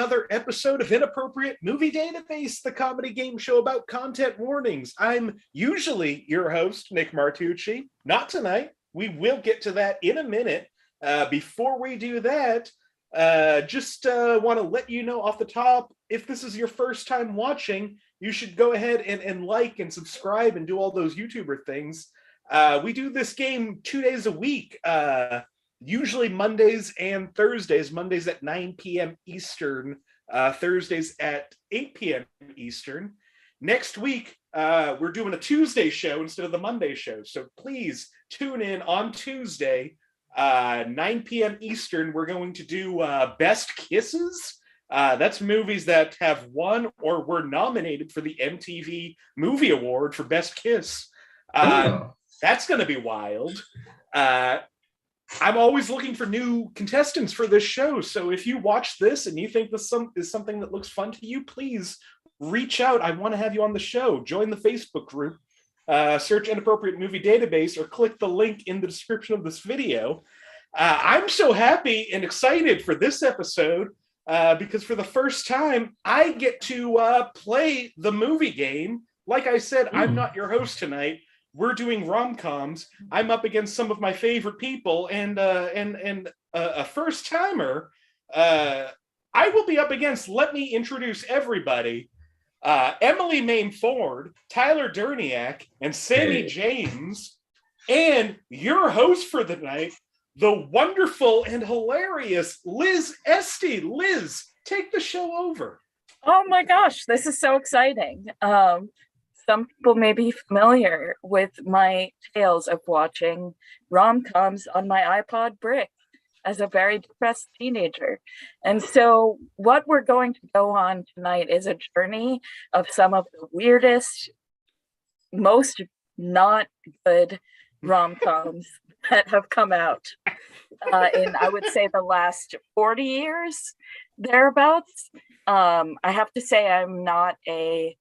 another episode of Inappropriate Movie Database, the comedy game show about content warnings. I'm usually your host, Nick Martucci. Not tonight. We will get to that in a minute. Before we do that, just want to let you know off the top, if this is your first time watching, you should go ahead and like and subscribe and do all those YouTuber things. We do this game 2 days a week, usually Mondays and Thursdays. Mondays at 9 p.m. Eastern, Thursdays at 8 p.m. Eastern. Next week, we're doing a Tuesday show instead of the Monday show. So please tune in on Tuesday, 9 p.m. Eastern. We're going to do Best Kisses. That's movies that have won or were nominated for the MTV Movie Award for Best Kiss. That's going to be wild. I'm always looking for new contestants for this show. So if you watch this and you think this is something that looks fun to you, please reach out. I want to have you on the show. Join the Facebook group, search Inappropriate Movie Database, or click the link in the description of this video. I'm so happy and excited for this episode because for the first time, I get to play the movie game. Like I said, I'm not your host tonight. We're doing rom-coms. I'm up against some of my favorite people, and a first timer. I will be up against. Let me introduce everybody: Emily Mame Ford, Tyler Durniak, and Sammie James, and your host for the night, the wonderful and hilarious Liz Estey. Liz, take the show over. Oh my gosh, this is so exciting. Some people may be familiar with my tales of watching rom-coms on my iPod Brick as a very depressed teenager. And so what we're going to go on tonight is a journey of some of the weirdest, most not good rom-coms that have come out in, I would say, the last 40 years, thereabouts. I have to say I'm not a,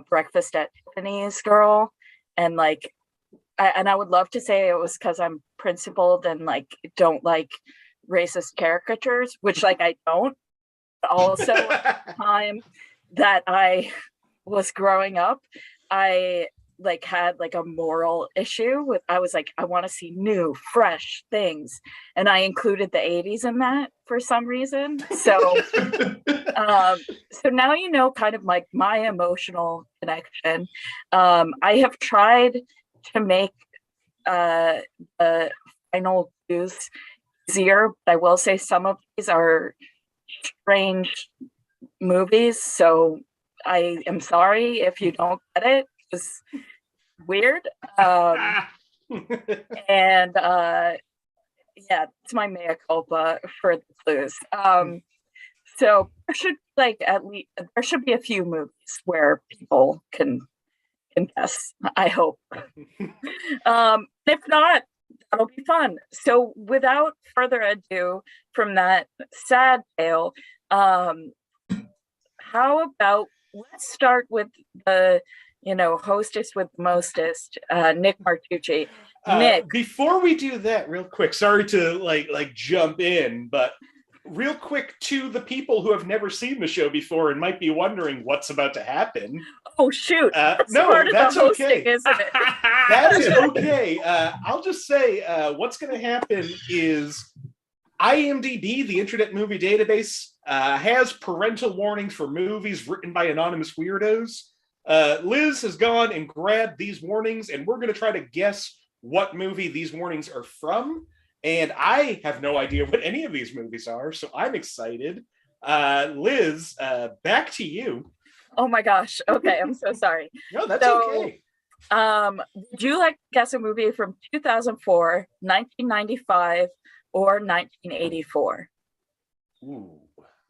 breakfast at Tiffany's girl. And I would love to say it was because I'm principled and don't like racist caricatures, which I don't. Also, at the time that I was growing up, I had a moral issue with, I was I want to see new, fresh things. And I included the 80s in that for some reason. So, so now, kind of my emotional connection. I have tried to make the final cues easier, but I will say some of these are strange movies. So I am sorry if you don't get it. It's weird. And yeah, it's my mea culpa for the clues. So there should at least there should be a few movies where people can guess, I hope. If not, that'll be fun. So without further ado, from that sad tale, how about let's start with the hostess with the mostest, Nick Martucci. Nick, before we do that, real quick, sorry to jump in, but real quick, to the people who have never seen the show before and might be wondering what's about to happen. Oh shoot! No, that's okay. Isn't it? That is okay. I'll just say what's going to happen is IMDb, the Internet Movie Database, has parental warnings for movies written by anonymous weirdos. Liz has gone and grabbed these warnings, and we're going to try to guess what movie these warnings are from. And I have no idea what any of these movies are, so I'm excited. Liz, back to you. Oh my gosh. Okay, I'm so sorry. No, that's okay. Would you like to guess a movie from 2004, 1995, or 1984? Ooh,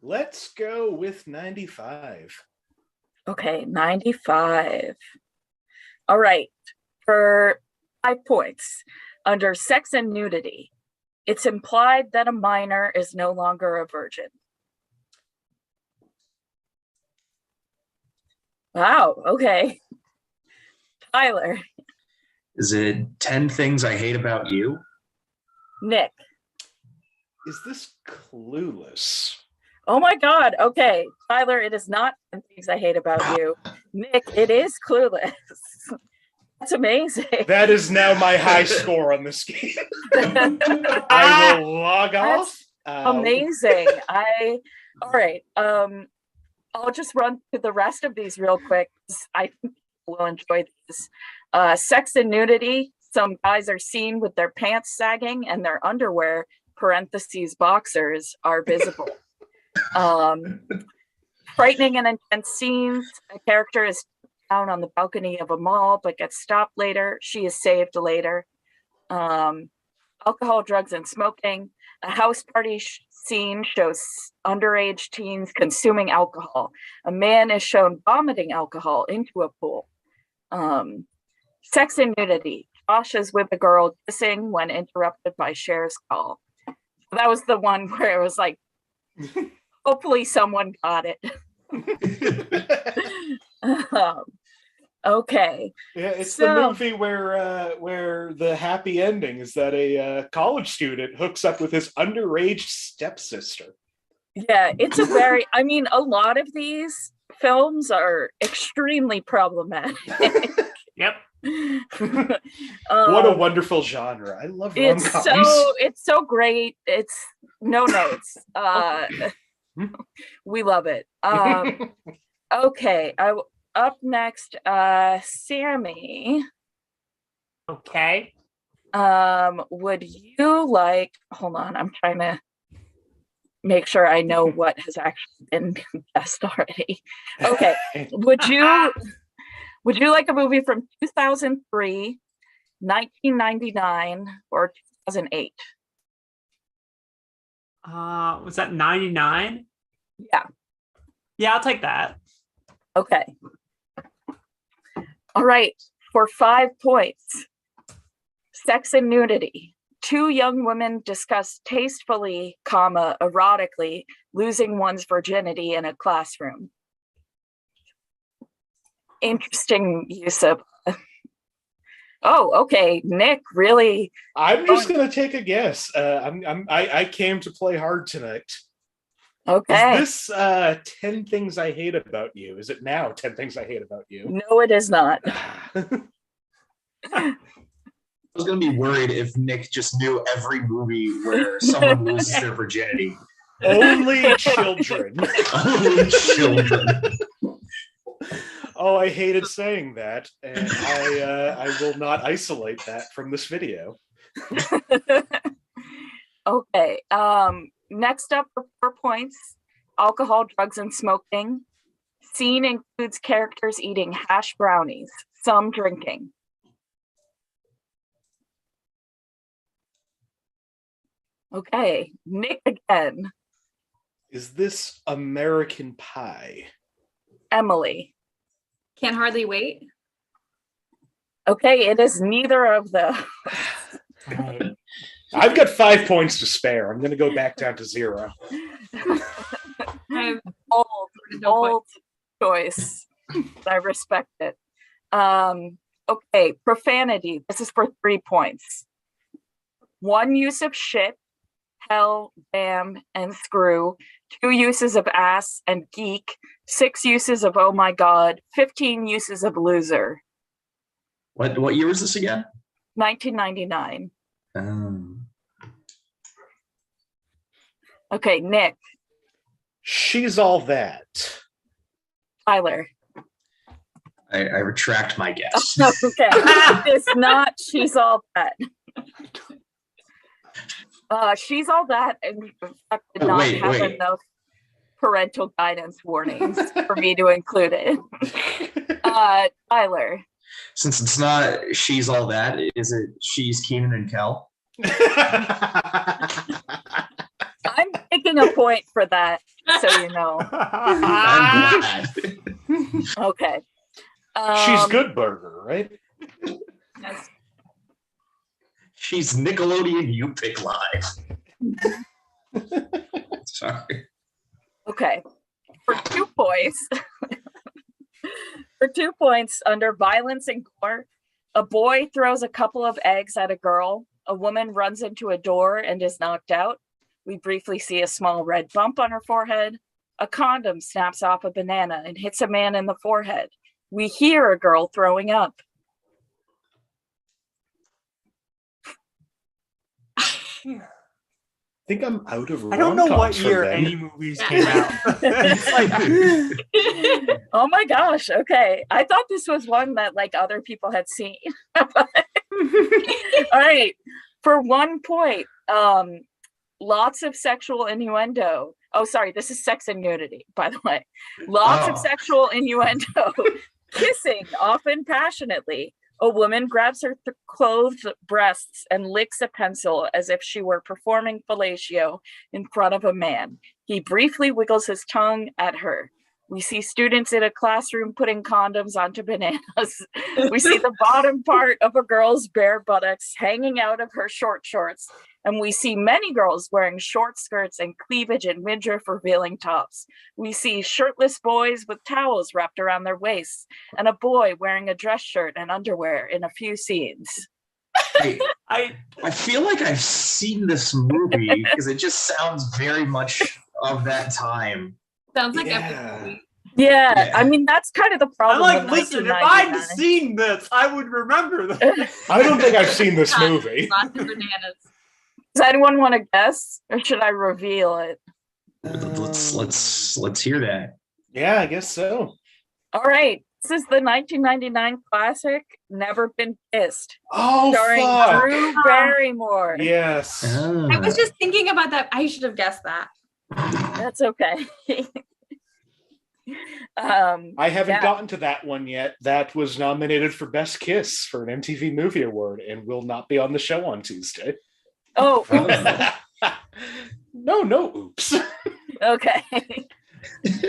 let's go with 95. Okay, 95. All right. For 5 points, under sex and nudity, it's implied that a minor is no longer a virgin. Wow, okay. Tyler. Is it 10 Things I Hate About You? Nick. Is this Clueless? Oh my God. Okay. Tyler, it is not 10 Things I Hate About You. Nick, it is Clueless. That's amazing. That is now my high score on this game. I will log off. Amazing. All right. I'll just run through the rest of these real quick. I think we'll enjoy this. Sex and nudity. Some guys are seen with their pants sagging and their underwear, parentheses, boxers, are visible. Frightening and intense scenes. A character is down on the balcony of a mall but gets stopped later. She is saved later. Alcohol, drugs, and smoking. A house party scene shows underage teens consuming alcohol. A man is shown vomiting alcohol into a pool. Sex and nudity. Josh is with a girl kissing when interrupted by Cher's call. That was the one where it was like, hopefully someone got it. Okay. Yeah, it's the movie where the happy ending is that a college student hooks up with his underage stepsister. Yeah, it's a lot of these films are extremely problematic. Yep. What a wonderful genre. I love rom-coms. It's so great. It's no notes. We love it. Okay, up next, Sammie. Okay. Would you like, hold on, I'm trying to make sure I know what has actually been guessed already. Okay. Would you like a movie from 2003, 1999, or 2008? Was that 99? Yeah. Yeah, I'll take that. Okay. All right. For 5 points. Sex and nudity. 2 young women discuss tastefully, erotically, losing one's virginity in a classroom. Interesting use of. Oh, okay. Nick, really? I'm just gonna take a guess. I came to play hard tonight. Okay. Is this 10 Things I Hate About You? Is it now 10 Things I Hate About You? No, it is not. I was going to be worried if Nick just knew every movie where someone loses their virginity. Only children. Only children. Oh, I hated saying that, and I will not isolate that from this video. Okay. Next up for 4 points, alcohol, drugs, and smoking. Scene includes characters eating hash brownies, some drinking. Okay, Nick again. Is this American Pie? Emily. Can't Hardly Wait. Okay, it is neither of those. I've got 5 points to spare. I'm going to go back down to 0. Bold choice. I respect it. Okay, profanity. This is for 3 points. 1 use of shit, hell, damn, and screw. 2 uses of ass and geek. 6 uses of oh my god. 15 uses of loser. What year was this again? 1999. Okay, Nick. She's All That. Tyler. I retract my guess. Okay, it's not She's All That. She's All That, in fact, did not have enough parental guidance warnings for me to include it. Tyler. Since it's not She's All That, is it She's Keenan and Kel? I'm taking a point for that, so you know. I'm glad. Okay. She's Good Burger, right? Yes. She's Nickelodeon You Pick Live. Sorry. Okay. For 2 points. For 2 points, under violence and gore, a boy throws a couple of eggs at a girl. A woman runs into a door and is knocked out. We briefly see a small red bump on her forehead. A condom snaps off a banana and hits a man in the forehead. We hear a girl throwing up. I think I'm out of I don't know what rom-coms from year then. any movies came out. Oh my gosh. Okay. I thought this was one that like other people had seen. All right. For 1 point, lots of sexual innuendo. Oh, sorry. This is sex and nudity, by the way. Lots of sexual innuendo. Kissing, often passionately. A woman grabs her clothed breasts and licks a pencil as if she were performing fellatio in front of a man. He briefly wiggles his tongue at her. We see students in a classroom putting condoms onto bananas. We see the bottom part of a girl's bare buttocks hanging out of her short shorts. And we see many girls wearing short skirts and cleavage and midriff revealing tops. We see shirtless boys with towels wrapped around their waists and a boy wearing a dress shirt and underwear in a few scenes. I feel like I've seen this movie because it just sounds very much of that time. Sounds like Yeah. every movie. Yeah, I mean, that's kind of the I'm problem. like, with listen, if 1999. I'd seen this, I would remember this. I don't think I've seen this movie. Lots of bananas. Does anyone want to guess, or should I reveal it? Let's hear that. Yeah, I guess so. All right, this is the 1999 classic "Never Been Kissed," Oh, starring fuck. Drew Barrymore. Yes. I was just thinking about that. I should have guessed that. That's okay. I haven't Yeah. gotten to that one yet. That was nominated for Best Kiss for an MTV Movie Award and will not be on the show on Tuesday. Oh, No, oops. okay.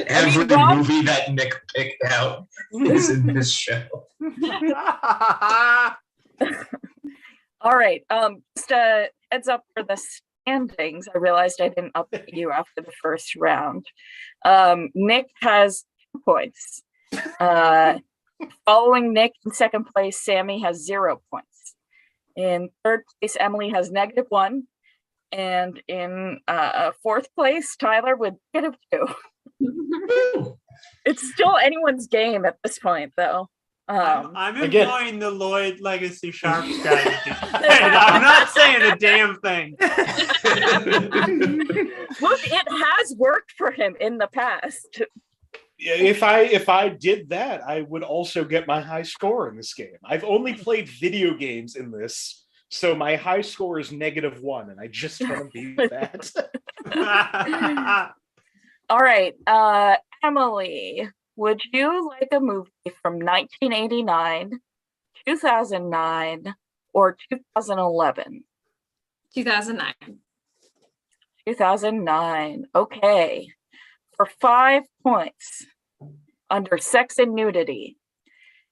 Every Rob- movie that Nick picked out is in this show. All right. Just a heads up for the standings. I realized I didn't update you after the first round. Nick has 2 points. Following Nick in second place, Sammie has 0 points. In third place, Emily has -1. And in fourth place, Tyler with -2. It's still anyone's game at this point, though. I'm Again- employing the Lloyd Legacy Sharp strategy. And I'm not saying a damn thing. Look, it has worked for him in the past. If I did that, I would also get my high score in this game. I've only played video games in this, so my high score is -1, and I just want to beat that. All right, Emily, would you like a movie from 1989, 2009, or 2011? 2009. 2009. Okay. For 5 points, under sex and nudity,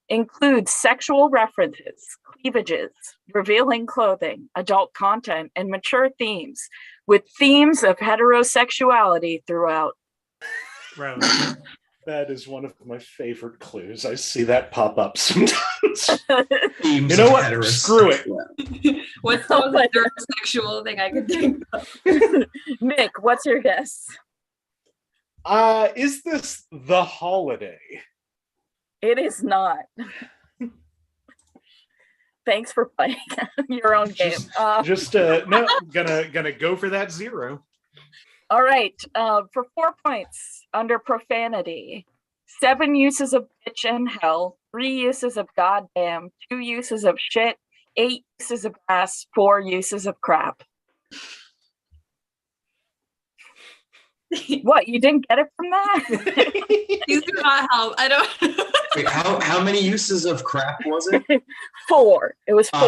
includes sexual references, cleavages, revealing clothing, adult content, and mature themes, with themes of heterosexuality throughout. Gross. That is one of my favorite clues. I see that pop up sometimes. Themes You know of what? heterosexuality. Screw it. What's the most heterosexual thing I could think of? Nick, what's your guess? Is this The Holiday? It is not. Thanks for playing your own game. No, gonna go for that 0. All right, for 4 points, under profanity, 7 uses of bitch and hell, 3 uses of goddamn, 2 uses of shit, 8 uses of ass, 4 uses of crap. What, you didn't get it from that? These do not help. I don't. Wait, how many uses of crap was it? 4. It was 4.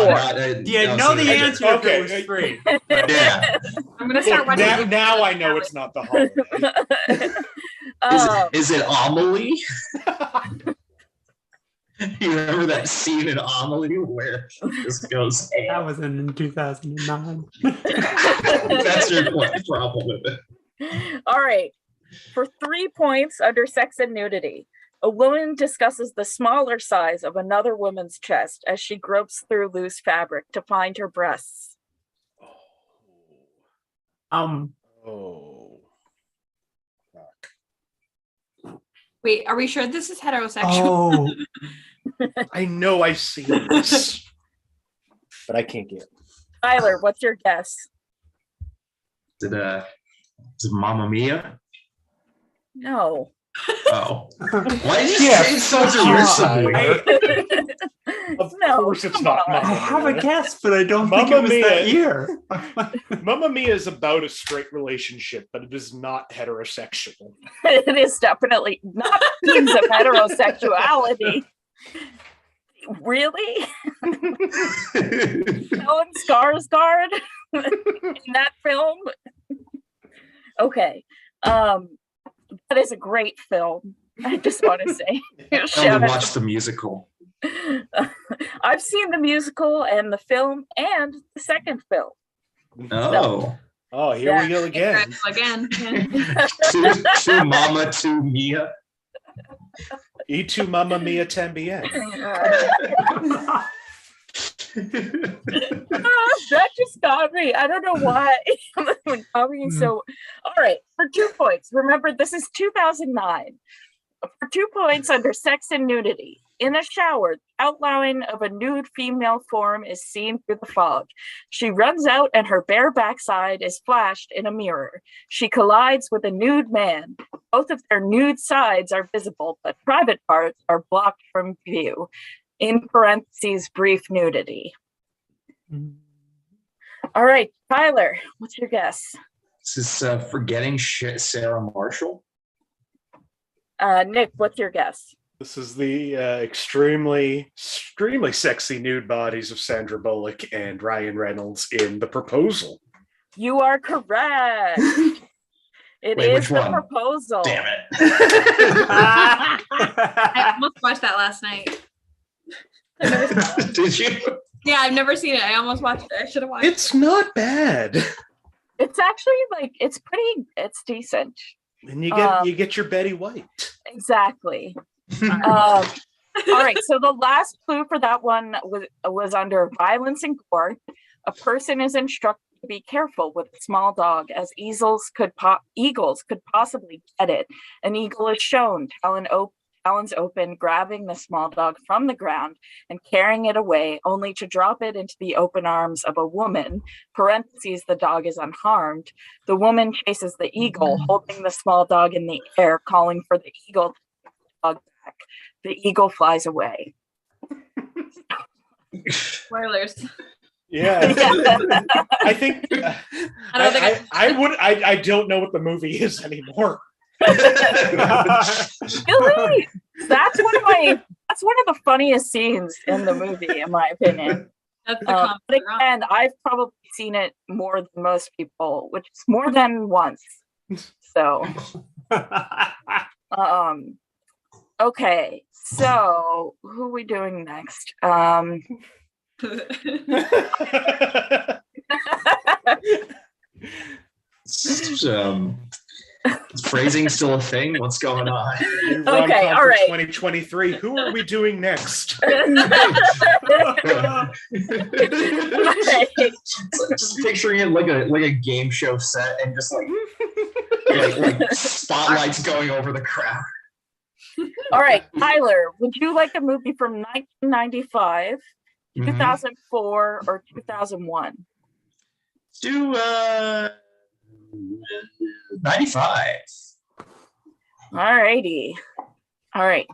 Yeah, know the answer if Okay. it was free. Yeah. I'm gonna start Look, watching. now I know it's not The Holiday. Is it Amelie? You remember that scene in Amelie where this goes? That was in 2009. That's your problem with it. All right. For 3 points under sex and nudity, a woman discusses the smaller size of another woman's chest as she gropes through loose fabric to find her breasts. Oh. Fuck. Wait, are we sure this is heterosexual? Oh, I know I've seen this, but I can't get it. Tyler, what's your guess? Is it Mamma Mia? No. Oh. Why did you Yeah, say it so fuck you, derisively? Tyler. Of No, course it's come not on. I Mamma have a Mia. guess, but I don't think Mamma it was that Mia. year. Mamma Mia is about a straight relationship, but it is not heterosexual. It is definitely not themes of heterosexuality. Really? Stellan Skarsgård in that film? Okay. That is a great film. I just want to say. I Shout only out watched the musical. I've seen the musical and the film and the second film. Oh. Oh, here we go again. Again. To Mama, to Mia. E tu Mamma Mia tambien. That just got me. I don't know why. So, all right, for 2 points. Remember, this is 2009. For 2 points under sex and nudity. In a shower, the outline of a nude female form is seen through the fog. She runs out and her bare backside is flashed in a mirror. She collides with a nude man. Both of their nude sides are visible, but private parts are blocked from view. In parentheses, brief nudity. All right, Tyler, what's your guess? This is Forgetting Sarah Marshall. Nick, what's your guess? This is the extremely sexy nude bodies of Sandra Bullock and Ryan Reynolds in The Proposal. You are correct. It Wait, is which The one? Proposal. Damn it. I almost watched that last night. Did you? Yeah, I've never seen it. I almost watched it. I should have watched It's not bad. It's actually it's decent. And you get your Betty White. Exactly. All right, so the last clue for that one was under violence and gore. A person is instructed to be careful with a small dog, as eagles could possibly get it. An eagle is shown, talons open, grabbing the small dog from the ground and carrying it away, only to drop it into the open arms of a woman. Parentheses, the dog is unharmed. The woman chases the eagle, holding the small dog in the air, calling for the eagle to take the dog back. The eagle flies away. Spoilers. Yeah. I think I don't know what the movie is anymore. Really? That's one of the funniest scenes in the movie, in my opinion. That's the But again, I've probably seen it more than most people, which is more than once. So, okay. So, who are we doing next? Is phrasing still a thing? What's going on? Okay, all right. 2023. Who are we doing next? Just picturing it like a game show set and just like spotlights going over the crowd. All right, Tyler, would you like a movie from 1995, 2004, or 2001? Let's do 95. All righty. All right.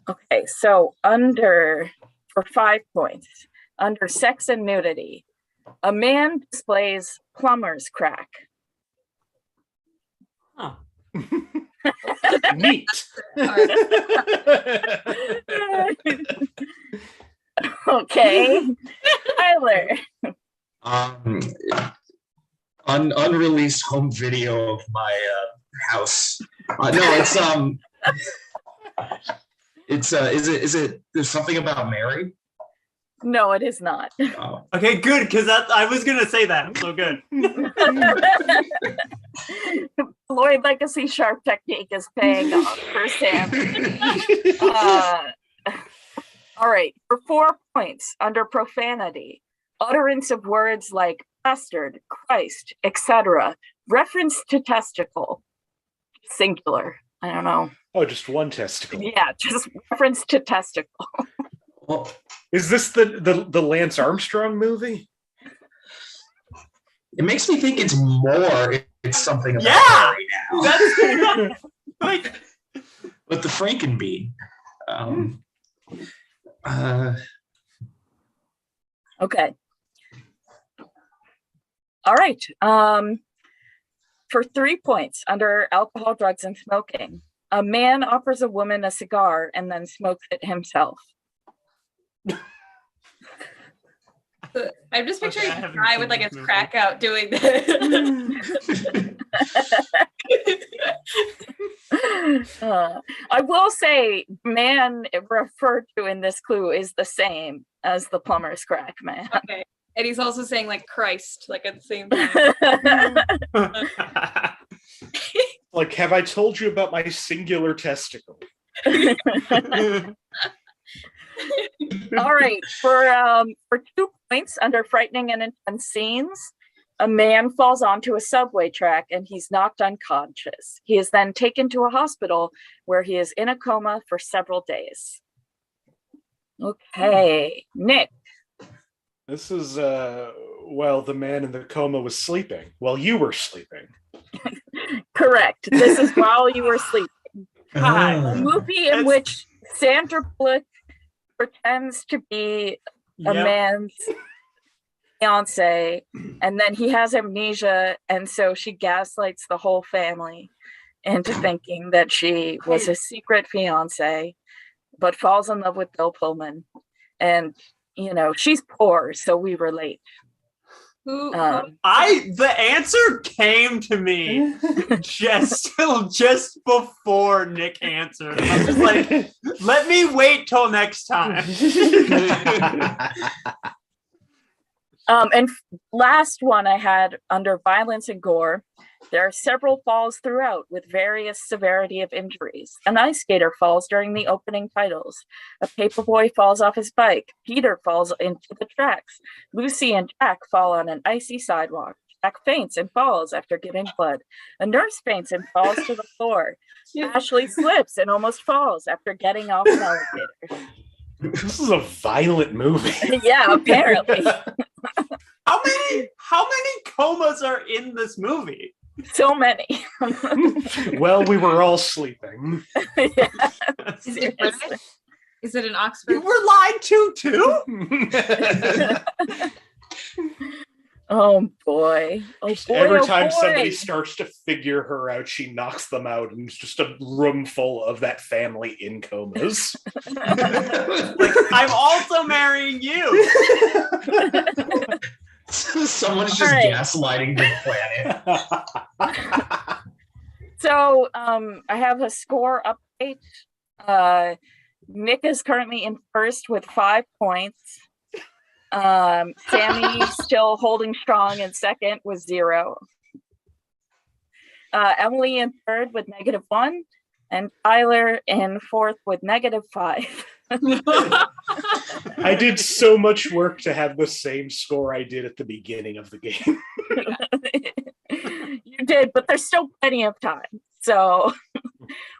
Okay, so for 5 points, under sex and nudity, a man displays plumber's crack. Huh. Neat. Okay, Tyler. Unreleased home video of my house. Is it there's something about Mary? No, it is not. Oh. Okay, good, because I was gonna say that. So good. Lloyd Legacy Sharp technique is paying off firsthand. All right, for 4 points under profanity, utterance of words like bastard, Christ, etc., reference to testicle. singular. I don't know. Oh, just one testicle. Yeah, just reference to testicle. Well, Is this the Lance Armstrong movie? it makes me think it's more. It's something about Yeah! Harry now. That's like With the Frankenbean. Okay. All right. For 3 points under alcohol, drugs, and smoking, a man offers a woman a cigar and then smokes it himself. I'm just picturing I a haven't guy seen with like this his movie. crack out doing this. I will say, man referred to in this clue is the same as the plumber's crack man. Okay. And he's also saying like Christ, like at the same time. Like, have I told you about my singular testicle? All right, for 2 points under frightening and intense scenes, a man falls onto a subway track and he's knocked unconscious. He is then taken to a hospital where he is in a coma for several days. Okay, Nick. This is, well, the man in the coma was sleeping while you were sleeping. Correct. This is while you were sleeping. A movie in It's- which Sandra Bullock pretends to be a Yep. man's fiance, and then he has amnesia, and so she gaslights the whole family into thinking that she was his secret fiance, but falls in love with Bill Pullman. And you know, she's poor, so we relate. Who The answer came to me just before Nick answered. I'm just like, let me wait till next time. And last one I had under violence and gore. There are several falls throughout with various severity of injuries. An ice skater falls during the opening titles. A paperboy falls off his bike. Peter falls into the tracks. Lucy and Jack fall on an icy sidewalk. Jack faints and falls after giving blood. A nurse faints and falls to the floor. Ashley slips and almost falls after getting off an elevator. This is a violent movie. Yeah, apparently. How many comas are in this movie? So many. Well, we were all sleeping. Yeah, is it seriously. British? Is it an Oxford? You were lied to too? Oh boy. Oh boy. Every oh time boy. somebody starts to figure her out, she knocks them out, and it's just a room full of that family in comas. Like, I'm also marrying you. Someone's just All right. gaslighting the planet. So I have a score update. Nick is currently in first with 5 points. Sammie still holding strong in second with 0. Emily in third with -1, and Tyler in fourth with -5. I did so much work to have the same score I did at the beginning of the game. You did, but there's still plenty of time. So,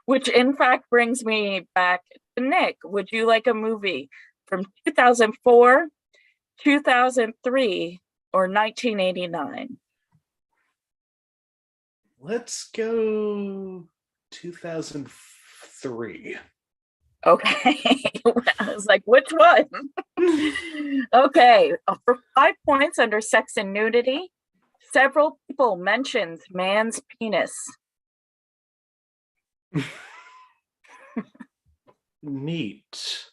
which in fact brings me back to Nick. Would you like a movie from 2004, 2003, or 1989? Let's go 2003. Okay. I was like, which one? Okay. For 5 points under sex and nudity, several people mentioned man's penis. Neat.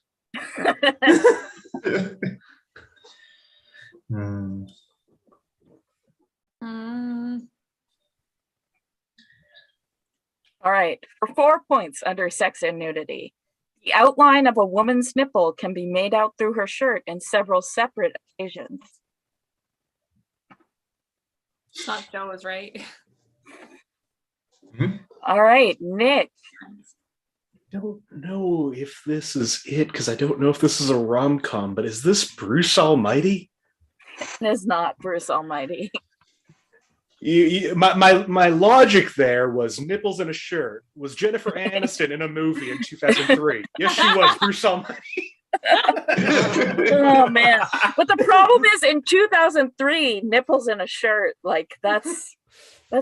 All right. For 4 points under sex and nudity, the outline of a woman's nipple can be made out through her shirt in several separate occasions. Not Joe was right. All right, Nick. I don't know if this is it, because I don't know if this is a rom-com, but is this Bruce Almighty? It is not Bruce Almighty. My logic there was nipples in a shirt. Was Jennifer Aniston in a movie in 2003? Yes, she was. Bruce Almighty. Oh man! But the problem is, in 2003, nipples in a shirt, like that's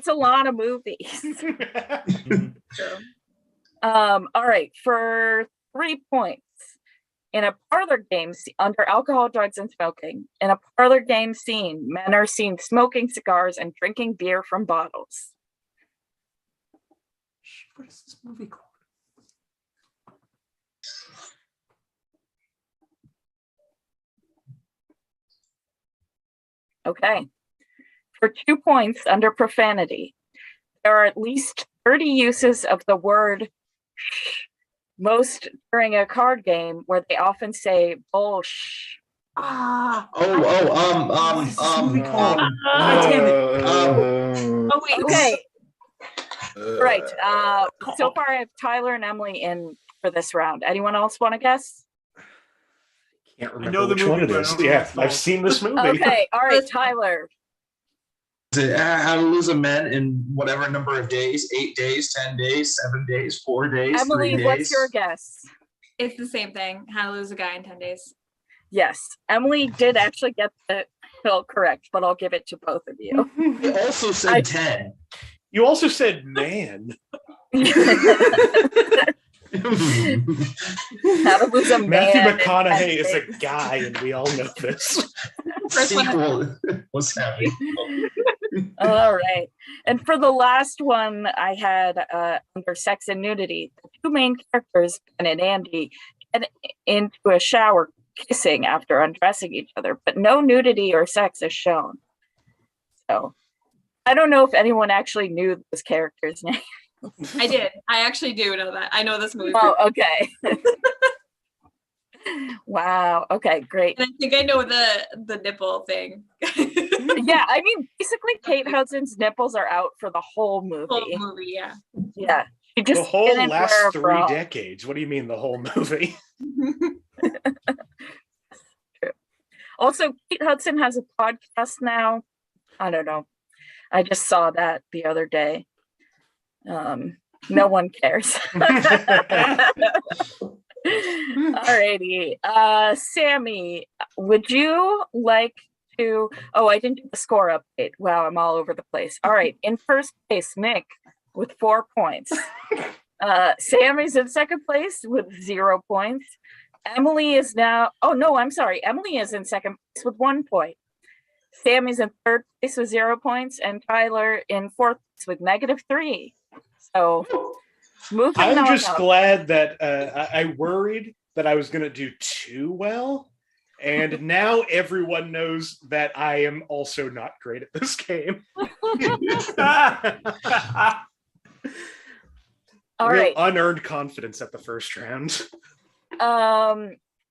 a lot of movies. All right, for 3 points. In a parlor game under alcohol, drugs, and smoking, in a parlor game scene, men are seen smoking cigars and drinking beer from bottles. What is this movie called? Okay. For 2 points under profanity, there are at least 30 uses of the word most during a card game where they often say bullsh. Damn it. Oh wait. Okay. Right. So far I have Tyler and Emily in for this round. Anyone else want to guess? Can't remember know the which one movie, it but I is. don't know Yeah, what it's called. I've seen this movie. Okay. All right, Tyler. Is it How to Lose a Man in whatever number of days? 8 days, 10 days, 7 days, 4 days, Emily, 3 days? what's your guess? It's the same thing. How to Lose a Guy in 10 Days. Yes, Emily did actually get the hill correct, but I'll give it to both of you. You also said 10. You also said man. How to Lose a Man. Matthew in McConaughey 10 is a days. guy, and we all know this. Sequel was happy. All right. And for the last one, I had under sex and nudity, the two main characters, Ben and Andy, get into a shower kissing after undressing each other, but no nudity or sex is shown. So I don't know if anyone actually knew those characters' names. I did. I actually do know that. I know this movie. Oh, okay. Wow. Okay, great. And I think I know the nipple thing. Yeah, I mean, basically, Kate Hudson's nipples are out for the whole movie. Whole movie, yeah. Yeah, she just The whole didn't last wear a 3 bra. decades. What do you mean the whole movie? True. Also, Kate Hudson has a podcast now. I don't know. I just saw that the other day. No one cares. Alrighty. Sammie, would you like to? Oh, I didn't do the score update. Wow, I'm all over the place. All right. In first place, Nick with 4 points. Sammie's in second place with 0 points. Emily is now. Oh no, I'm sorry. Emily is in second place with 1 point. Sammie's in third place with 0 points, and Tyler in fourth place with -3. So moving on. I'm just up. glad that I worried that I was going to do too well. And now everyone knows that I am also not great at this game. All Real right. unearned confidence at the first round.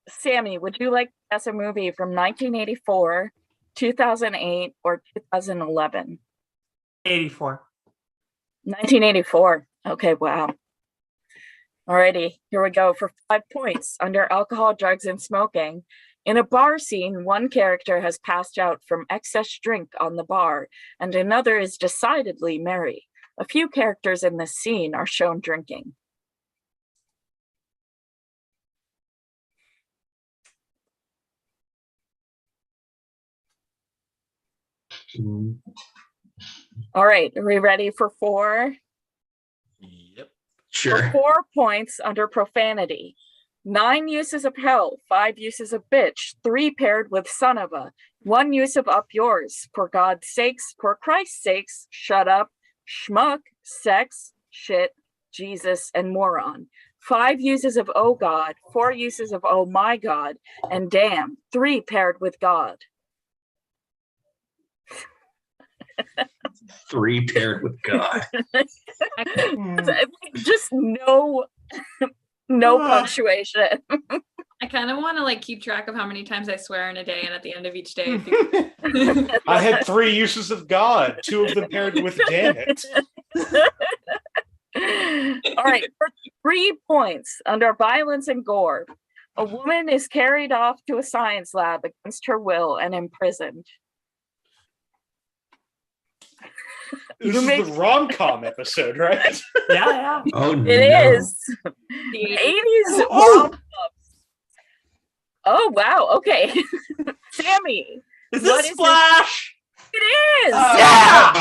Sammie, would you like to guess a movie from 1984, 2008, or 2011? 84. 1984. Okay, wow. Alrighty, here we go for 5 points. Under alcohol, drugs, and smoking. In a bar scene, one character has passed out from excess drink on the bar, and another is decidedly merry. A few characters in this scene are shown drinking. All right, are we ready for 4? Yep. Sure. For 4 points under profanity. 9 uses of hell, 5 uses of bitch, 3 paired with son of a, 1 use of up yours, for God's sakes, for Christ's sakes, shut up, schmuck, sex, shit, Jesus, and moron. 5 uses of oh God, 4 uses of oh my God, and damn, 3 paired with God. 3 paired with God. Just no punctuation. I kind of want to like keep track of how many times I swear in a day, and at the end of each day, I had 3 uses of God, 2 of them paired with damn it. All right, for 3 points under violence and gore, a woman is carried off to a science lab against her will and imprisoned. This is the rom-com episode, right? Yeah. Oh, It no. is. The 80s Oh! rom-coms. Oh, wow. Okay. Sammie. Is What this is Splash? It is. Yeah!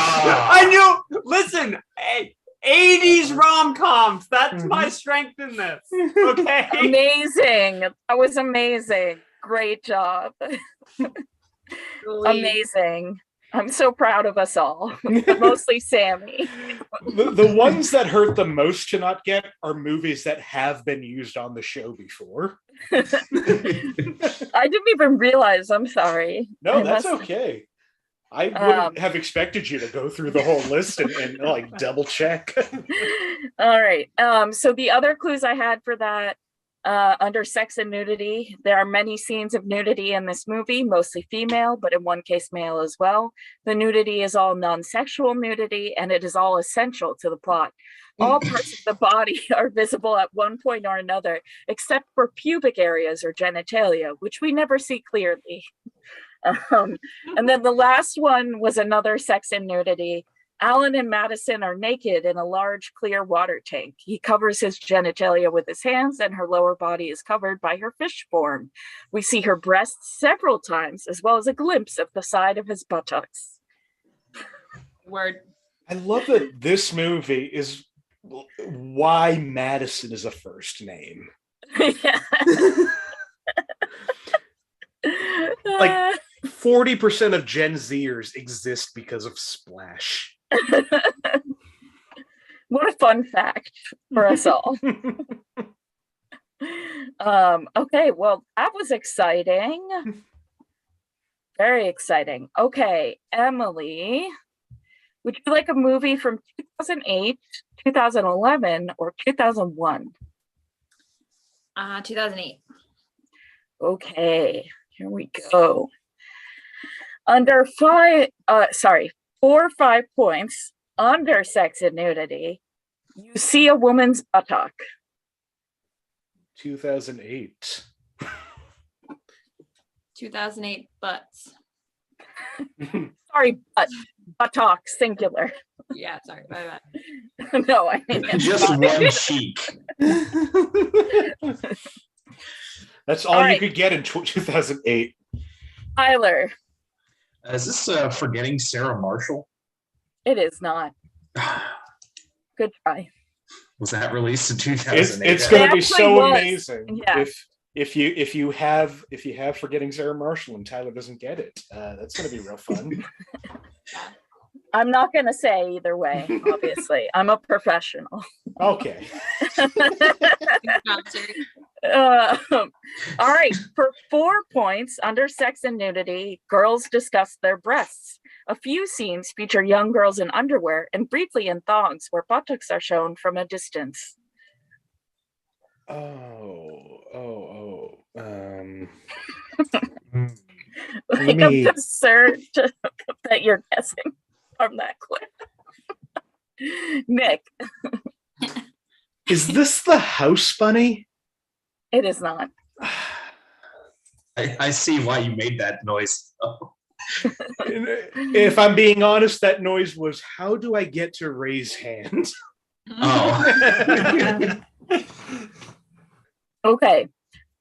I knew. Listen, 80s rom-coms. That's my strength in this. Okay. Amazing. That was amazing. Great job. Amazing. I'm so proud of us all, but mostly Sammie. The ones that hurt the most to not get are movies that have been used on the show before. I didn't even realize. I'm sorry. No, I that's must- okay. I wouldn't have expected you to go through the whole list and like double check. All right. So the other clues I had for that, under sex and nudity, there are many scenes of nudity in this movie, mostly female, but in one case male as well. The nudity is all non-sexual nudity, and it is all essential to the plot. All parts of the body are visible at one point or another, except for pubic areas or genitalia, which we never see clearly. And then the last one was another sex and nudity. Alan and Madison are naked in a large clear water tank. He covers his genitalia with his hands, and her lower body is covered by her fish form. We see her breasts several times, as well as a glimpse of the side of his buttocks. Word. I love that this movie is why Madison is a first name. Yeah. Like 40% of Gen Zers exist because of Splash. What a fun fact for us all. Okay, well, that was exciting. Very exciting. Okay, Emily, would you like a movie from 2008, 2011, or 2001? 2008. Okay, here we go. Under 4 or 5 points, under sex and nudity, you see a woman's buttock. 2008. 2008 butts. Sorry, buttock, singular. Yeah, sorry. My bad. No, I mean Just one cheek. That's all you could get in 2008. Tyler. Is this Forgetting Sarah Marshall? It is not. Good try. Was that released in 2008? It's going to be It so actually was. amazing Yeah. if you have Forgetting Sarah Marshall and Tyler doesn't get it. That's going to be real fun. I'm not going to say either way, obviously. I'm a professional. Okay. All right. For 4 points, under sex and nudity, girls discuss their breasts. A few scenes feature young girls in underwear and briefly in thongs where buttocks are shown from a distance. Like, I'm concerned that you're guessing from that clip. Nick. Is this the House Bunny? It is not. I see why you made that noise. If I'm being honest, that noise was, how do I get to raise hands? Oh. Okay.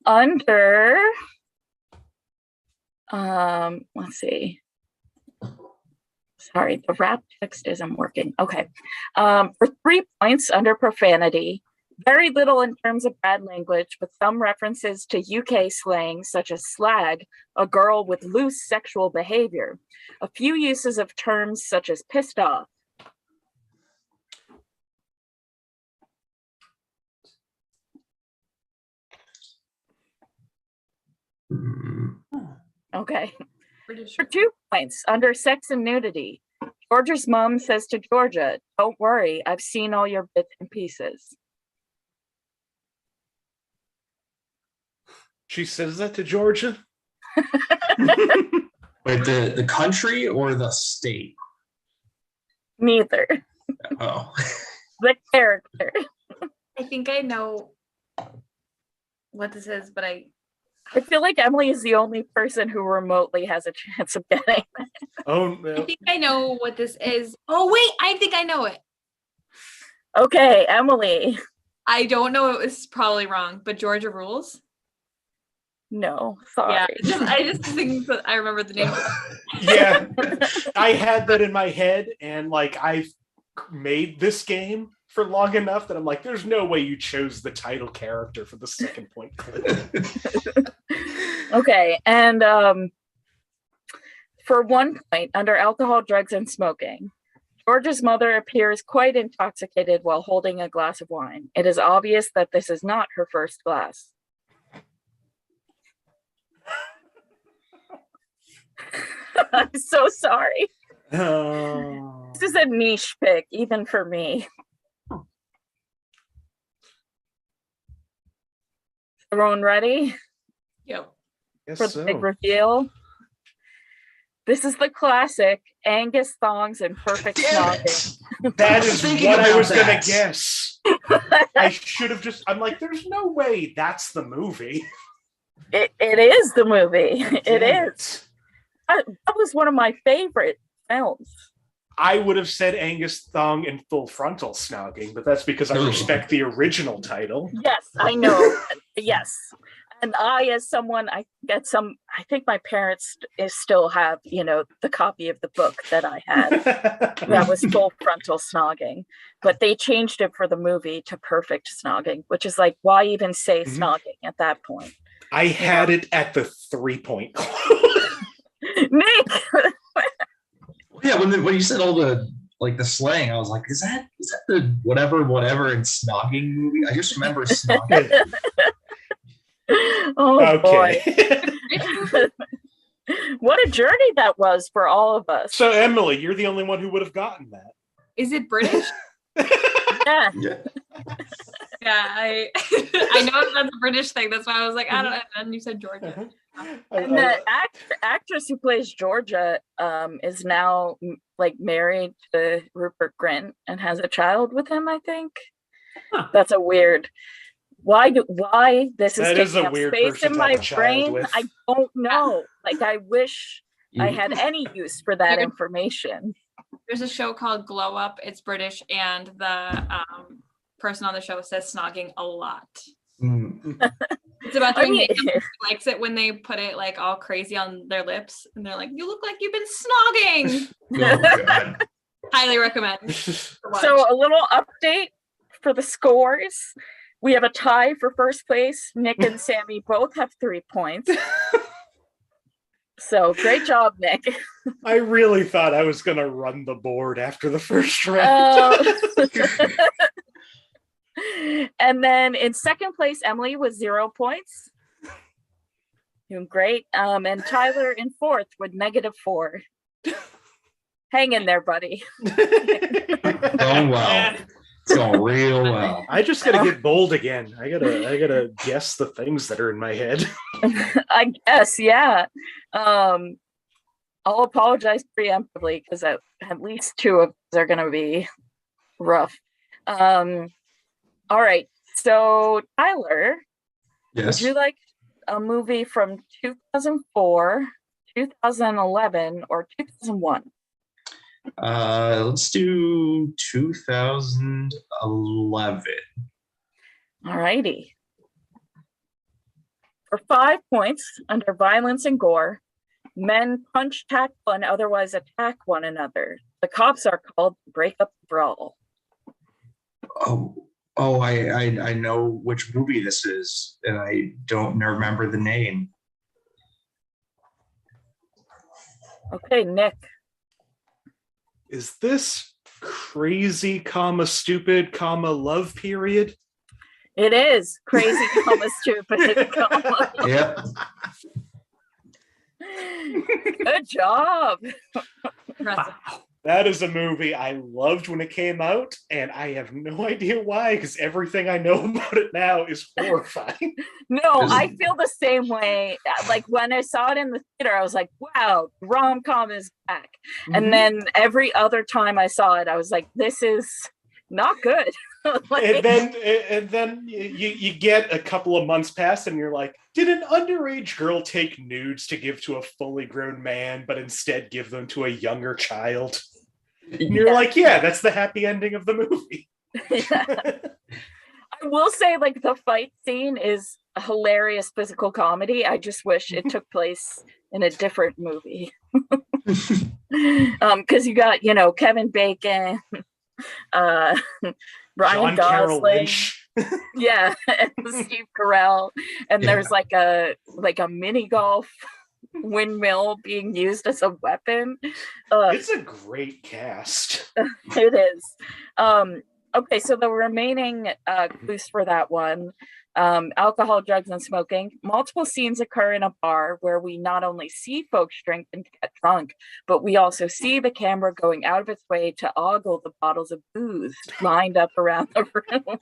Under let's see. Sorry, the wrap text isn't working. Okay. For 3 points, under profanity, very little in terms of bad language, but some references to UK slang such as slag, a girl with loose sexual behavior. A few uses of terms such as pissed off. Okay. For 2 points, under sex and nudity, Georgia's mom says to Georgia, "Don't worry, I've seen all your bits and pieces." She says that to Georgia? Wait, the country or the state? Neither. Oh. The character. I think I know what this is, but I feel like Emily is the only person who remotely has a chance of getting it. Oh I no. think I know what this is. Oh wait, I think I know it. Okay, Emily. I don't know. It was probably wrong, but Georgia Rules. No, Yeah, sorry. I just think that I remember the name. Yeah, I had that in my head, and like I've made this game for long enough that I'm like, there's no way you chose the title character for the second point clip. Okay, and for 1 point, under alcohol, drugs, and smoking, George's mother appears quite intoxicated while holding a glass of wine. It is obvious that this is not her first glass. I'm so sorry. This is a niche pick, even for me. Everyone ready Yep. Yes, for the so. big reveal? This is the classic Angus thongs and perfect snogging. That is Thinking what I about was gonna that. guess. I should have just. I'm like, there's no way that's the movie. It is the movie. It Damn is. That was one of my favorite films. I would have said Angus Thong and Full Frontal Snogging, but that's because I Ooh. respect the original title. Yes, I know. Yes. And I, as someone, I think my parents still have, the copy of the book that I had. That was Full Frontal Snogging. But they changed it for the movie to Perfect Snogging, which is like, why even say snogging at that point? I had it at the 3-point. Nick! Yeah, when you said all the the slang, I was like, is that the whatever in snogging movie? I just remember snogging. Oh, Okay. boy. What a journey that was for all of us. So, Emily, you're the only one who would have gotten that. Is it British? Yeah. Yeah. Yeah, I know that's a British thing. That's why I was like, I don't know. And then you said Georgia. And the actress who plays Georgia is now married to Rupert Grint and has a child with him, I think. Huh. That's a weird. Why this is That is taking a up weird space person in to my have a child brain? with. I don't know. I wish I had any use for that information. There's a show called Glow Up. It's British, and the person on the show says snogging a lot. It's about doing makeup. She likes it when they put it all crazy on their lips, and they're like, "You look like you've been snogging." Oh, God. Highly recommend. So a little update for the scores. We have a tie for first place. Nick and Sammie both have 3 points. So great job, Nick. I really thought I was going to run the board after the first round. And then in second place, Emily with 0 points. Doing great. And Tyler in fourth with -4. Hang in there, buddy. Going well. It's going real well. I just gotta get bold again. I gotta guess the things that are in my head. I guess, yeah. I'll apologize preemptively because at least 2 of these are gonna be rough. All right. So Tyler, Yes. would you like a movie from 2004, 2011, or 2001? Let's do 2011. All righty. For 5 points, under violence and gore, men punch, tackle, and otherwise attack one another. The cops are called to break up the brawl. Oh, I know which movie this is, and I don't remember the name. Okay, Nick. Is this crazy, stupid, love period? It is crazy, stupid, Yep. Good job. Impressive. That is a movie I loved when it came out, and I have no idea why, because everything I know about it now is horrifying. No, I feel the same way. Like when I saw it in the theater, I was like, wow, rom-com is back. And then every other time I saw it, I was like, this is not good. Like, and then you get a couple of months past and you're like, did an underage girl take nudes to give to a fully grown man, but instead give them to a younger child? And you're like, yeah, that's the happy ending of the movie. I will say, like, the fight scene is a hilarious physical comedy. I just wish it took place in a different movie. Because you got, Kevin Bacon, Ryan Gosling, yeah, and Steve Carell, and there's like a mini golf windmill being used as a weapon. It's a great cast. It is. Okay, so the remaining clues for that one: alcohol, drugs, and smoking. Multiple scenes occur in a bar where we not only see folks drink and get drunk, but we also see the camera going out of its way to ogle the bottles of booze lined up around the room.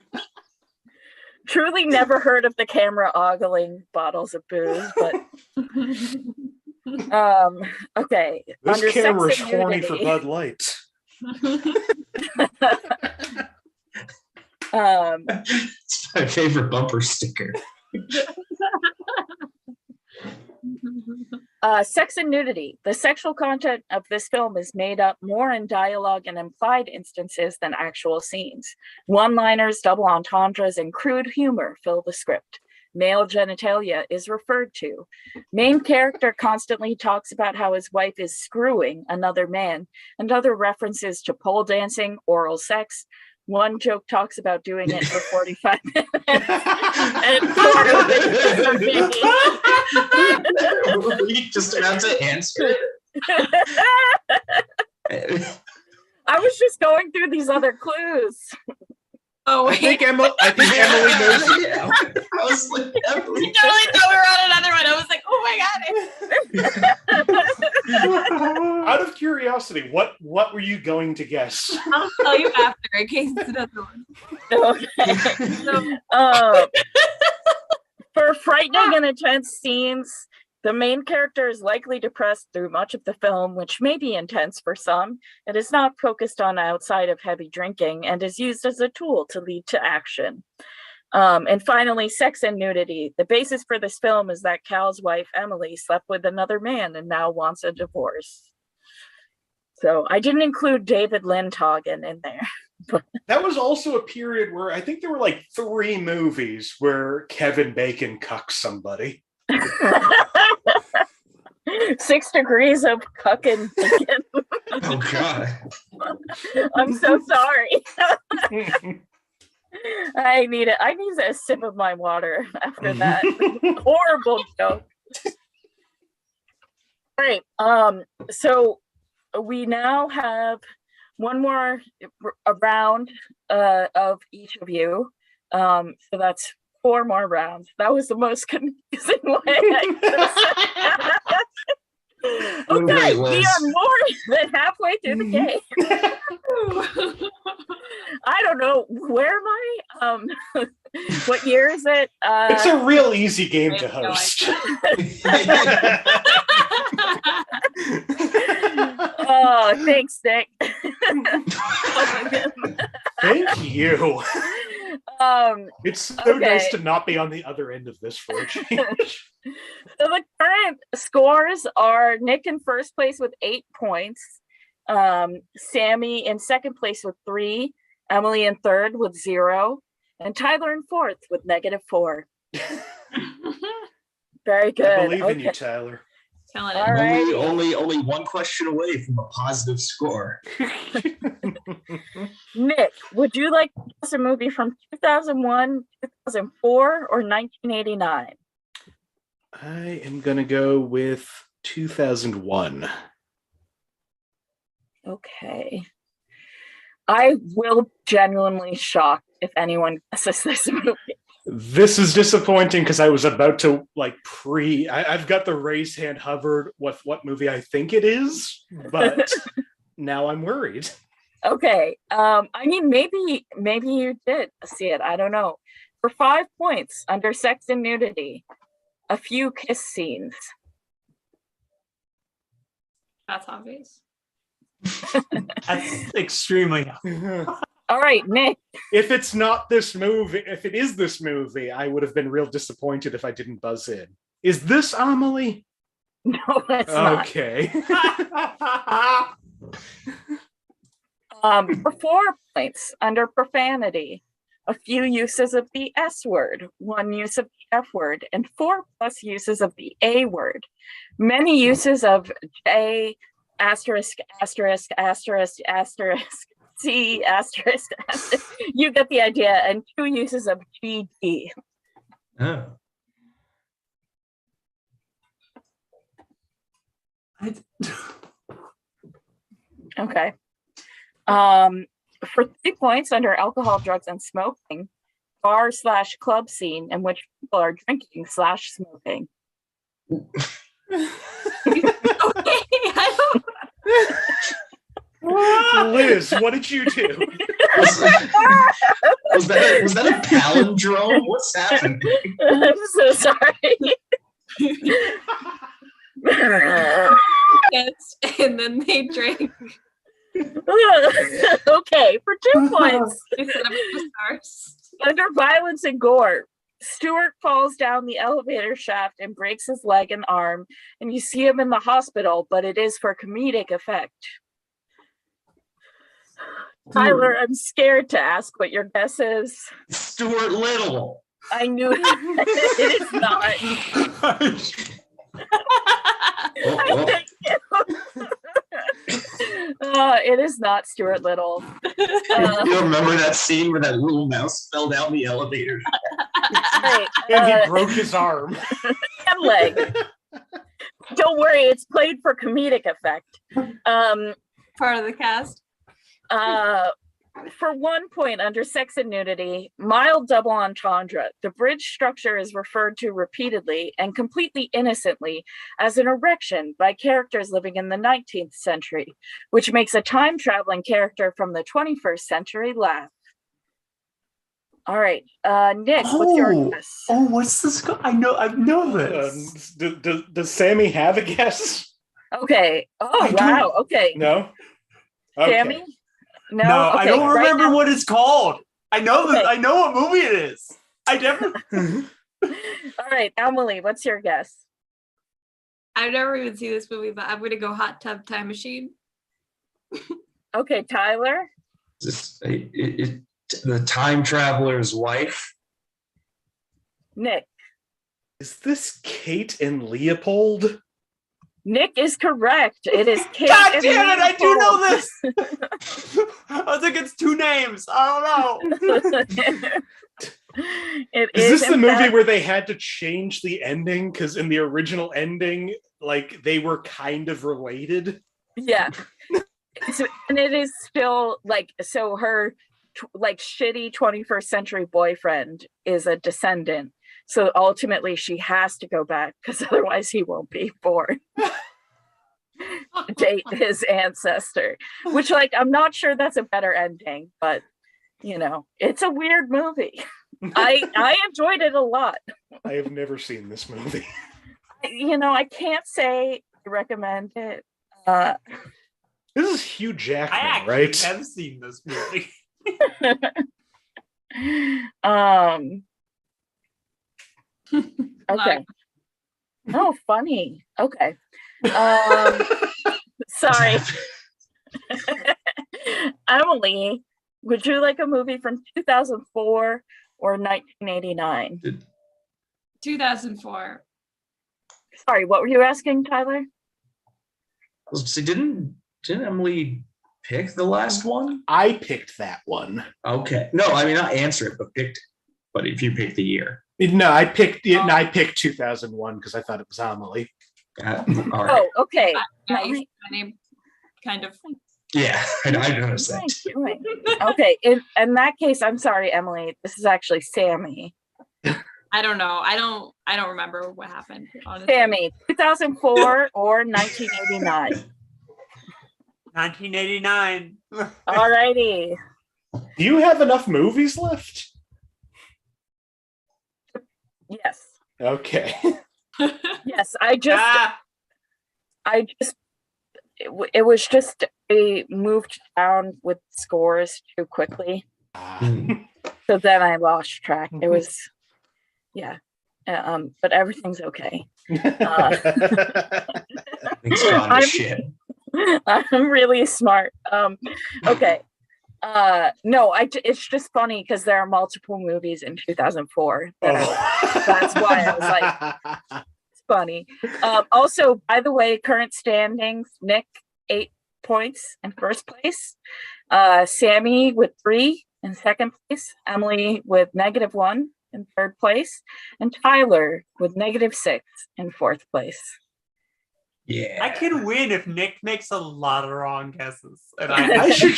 Truly never heard of the camera ogling bottles of booze, but okay. This camera's horny for Bud Light. It's my favorite bumper sticker. Sex and nudity. The sexual content of this film is made up more in dialogue and implied instances than actual scenes. One-liners, double entendres, and crude humor fill the script. Male genitalia is referred to. Main character constantly talks about how his wife is screwing another man, and other references to pole dancing, oral sex. One joke talks about doing it for 45 minutes. And Were you just about to answer it? I was just going through these other clues. Oh, I think Emily knows it now. I was like, Emily. You totally thought we were on another one. I was like, oh my god. Out of curiosity, what were you going to guess? I'll tell you after in case it's another one. Okay. For frightening and intense scenes, the main character is likely depressed through much of the film, which may be intense for some. It is not focused on outside of heavy drinking and is used as a tool to lead to action. And finally, sex and nudity. The basis for this film is that Cal's wife, Emily, slept with another man and now wants a divorce. So I didn't include David Lindhagen in there. That was also a period where I think there were like 3 movies where Kevin Bacon cucks somebody. 6 degrees of cucking. Oh God. I'm so sorry. I need a sip of my water after that horrible joke. All right. So we now have one more round of each of you. So that's 4 more rounds. That was the most confusing way I could have said. Okay, we are more than halfway through the game. I don't know, where am I? What year is it? It's a real easy game to host. Oh, thanks, Nick. Thank you. It's so nice to not be on the other end of this for a change. So the current scores are Nick in first place with 8 points, Sammie in second place with 3, Emily in third with 0, and Tyler in fourth with -4. Very good. I believe in you, Tyler. Killing All it. right. Only one question away from a positive score. Nick, would you like to guess a movie from 2001, 2004, or 1989? I am going to go with 2001. Okay. I will genuinely shock if anyone guesses this movie. This is disappointing because I was about to I've got the raised hand hovered with what movie I think it is, but now I'm worried. Okay. I mean, maybe you did see it. I don't know. For 5 points, under sex and nudity, a few kiss scenes. That's obvious. That's extremely. All right, Nick. If it's not this movie, if it is this movie, I would have been real disappointed if I didn't buzz in. Is this Amelie? No, it's not. Okay. For 4 points under profanity, a few uses of the S word, 1 use of the F word, and 4+ uses of the A word. Many uses of J, asterisk, asterisk, asterisk, asterisk, C, asterisk, asterisk. You get the idea. And 2 uses of GD. Oh. Okay. For 3 points under alcohol, drugs, and smoking, bar/club scene in which people are drinking/smoking. Liz, what did you do? Was that a palindrome? What's happening? I'm so sorry. Yes, and then they drank. Okay, for 2 points. They set up the stars. Under violence and gore, Stuart falls down the elevator shaft and breaks his leg and arm, and you see him in the hospital, but it is for comedic effect. Tyler, I'm scared to ask what your guess is. Stuart Little. I knew that. It is not. Oh. Thank you. It is not Stuart Little. You remember that scene where that little mouse fell down the elevator? Right, And he broke his arm. and leg. Don't worry, it's played for comedic effect. Part of the cast. For 1 point under sex and nudity, mild double entendre, the bridge structure is referred to repeatedly and completely innocently as an erection by characters living in the 19th century, which makes a time-traveling character from the 21st century laugh. All right, Nick, what's your guess? Oh, what's this? I know this. Does Sammie have a guess? Okay. Oh, wow. Okay. No? Okay. Sammie? No, No, okay, I don't right remember now- what it's called. I know Okay. I know what movie it is. I never. All right, Emily, what's your guess? I've never even seen this movie, but I'm gonna go Hot Tub Time Machine. Okay, Tyler? Is this the time traveler's wife? Nick? Is this Kate and Leopold? Nick is correct. It is Kate. God and damn it! I do know Leopold. this. I think it's 2 names. I don't know. It Is this the in movie fact- where they had to change the ending? Because in the original ending, like, they were kind of related. Yeah. And it is still like, so her like shitty 21st century boyfriend is a descendant. So ultimately she has to go back because otherwise he won't be born. Date his ancestor, which, like, I'm not sure that's a better ending, but you know, it's a weird movie. I enjoyed it a lot. I have never seen this movie. You know, I can't say I recommend it. This is Hugh I Jackman, actually right? have seen this movie. Okay. Oh, funny. Okay. Sorry. Emily, would you like a movie from 2004 or 1989? 2004. Sorry, what were you asking, Tyler? So didn't Emily pick the last one? I picked that one. Okay. No, I mean not answer it, but picked. But if you pick the year. No, I picked it. I picked 2001 because I thought it was Amelie. All right. Oh, okay. Yeah, you said my name kind of. Yeah, I noticed that. Right. Okay, in that case, I'm sorry, Emily. This is actually Sammie. I don't know. I don't remember what happened. Honestly. Sammie, 2004 or 1989? 1989. Alrighty. Do you have enough movies left? Yes. Okay. Yes. I just Ah, it was just they moved down with scores too quickly. Mm. So then I lost track. It was, yeah. But everything's okay. Thanks God to shit. I'm really smart. Okay. No, it's just funny because there are multiple movies in 2004. That's why I was like, it's funny. Also, by the way, current standings: Nick 8 points in first place, Sammie with 3 in second place, Emily with -1 in third place, and Tyler with -6 in fourth place. Yeah. I can win if Nick makes a lot of wrong guesses. And I should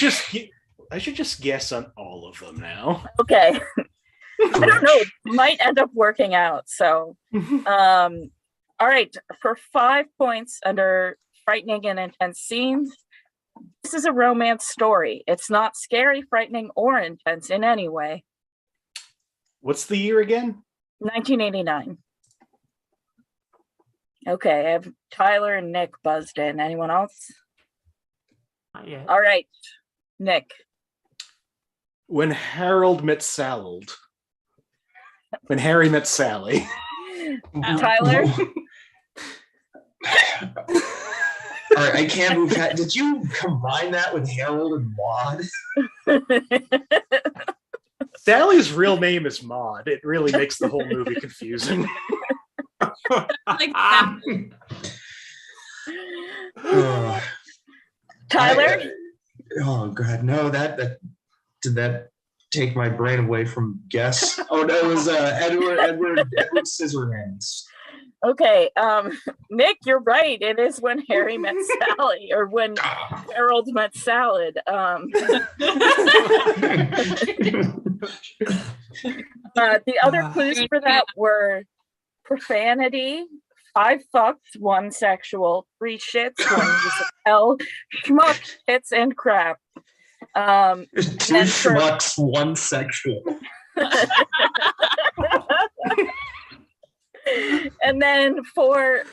just guess on all of them now. Okay. I don't know. It might end up working out. So, all right. For 5 points under frightening and intense scenes, this is a romance story. It's not scary, frightening, or intense in any way. What's the year again? 1989. Okay, I have Tyler and Nick buzzed in. Anyone else? Not yet. All right, Nick. When Harold met Sally. When Harry met Sally. Tyler? All right, I can't move. Did you combine that with Harold and Maud? Sally's real name is Maud. It really makes the whole movie confusing. Like that. Tyler? Oh God, no! That did that take my brain away from guess? Oh no, it was Edward Scissorhands. Okay, Nick, you're right. It is When Harry Met Sally, or When Harold Met Salad. The other clues for that were profanity, 5 fucks, 1 sexual, 3 shits, 1 use of hell, schmuck, tits, and crap. 2 schmucks, 1 sexual. And then for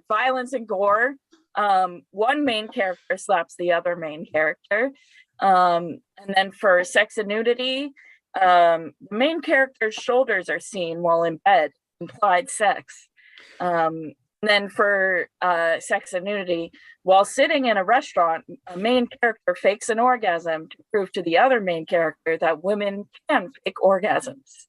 violence and gore, 1 main character slaps the other main character. And then for sex and nudity, the main character's shoulders are seen while in bed, implied sex. And then for sex and nudity, while sitting in a restaurant, a main character fakes an orgasm to prove to the other main character that women can fake orgasms.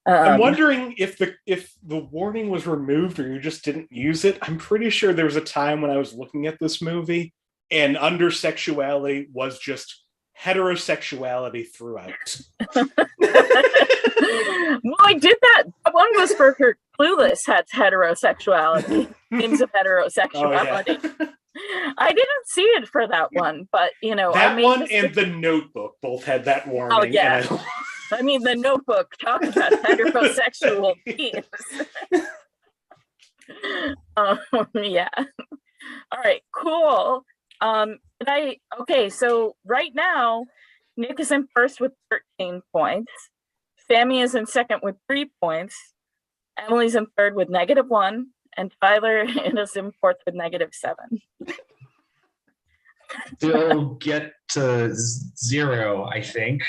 I'm wondering if the warning was removed or you just didn't use it. I'm pretty sure there was a time when I was looking at this movie and under sexuality was just heterosexuality throughout. Well, I did that. That one was for her Clueless had heterosexuality, themes of heterosexuality. Oh, yeah. I didn't see it for that one, but that one and The Notebook both had that warning. Oh yeah. I mean, The Notebook talks about heterosexual themes. Yeah. All right, cool. Okay, so right now, Nick is in first with 13 points. Sammie is in second with 3 points. Emily's in third with -1. And Tyler is in fourth with -7. Still get to 0, I think.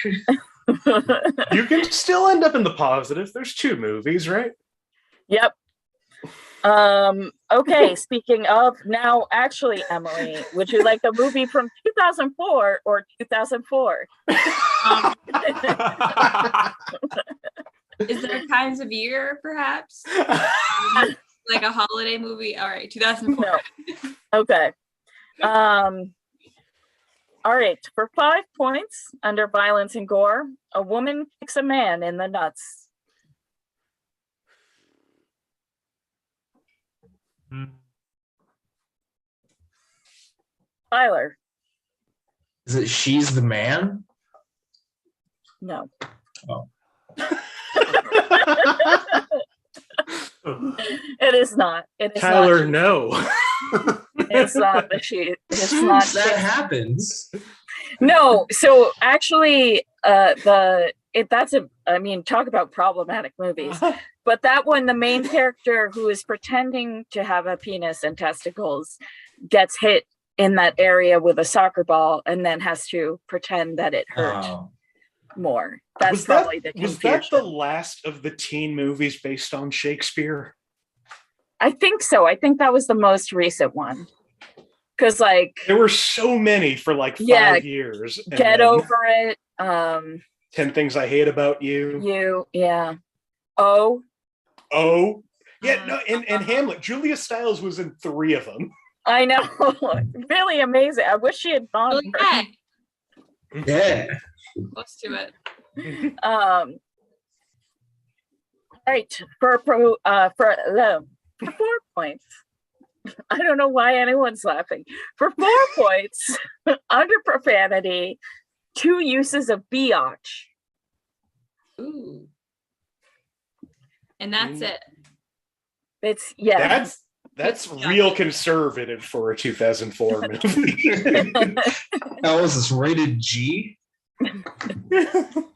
You can still end up in the positive. There's 2 movies, right? Yep. Okay, speaking of, now actually, Emily, would you like a movie from 2004 or 2004? Is there times of year, perhaps? Like a holiday movie? All right, 2004. No. Okay. All right, for 5 points under violence and gore, a woman kicks a man in the nuts. Tyler. Is it She's the Man? No. Oh. It is not. It is Tyler, not. No. It's not the she. It's not That happens. No. So actually, talk about problematic movies. But that one, the main character who is pretending to have a penis and testicles gets hit in that area with a soccer ball and then has to pretend that it hurt more. That's probably the confusion. Was that the last of the teen movies based on Shakespeare? I think so. I think that was the most recent one. Because like there were so many for like 5 years. Get Over It. 10 Things I Hate About You. Yeah. Oh. Yeah, no, and Hamlet. Julia Stiles was in 3 of them. I know. Really amazing. I wish she had gone. Yeah. Close to it. All right. For 4 points. I don't know why anyone's laughing. For 4 points, under profanity, 2 uses of biatch. Ooh. And that's it. It's That's real conservative for a 2004 movie. How was this rated G?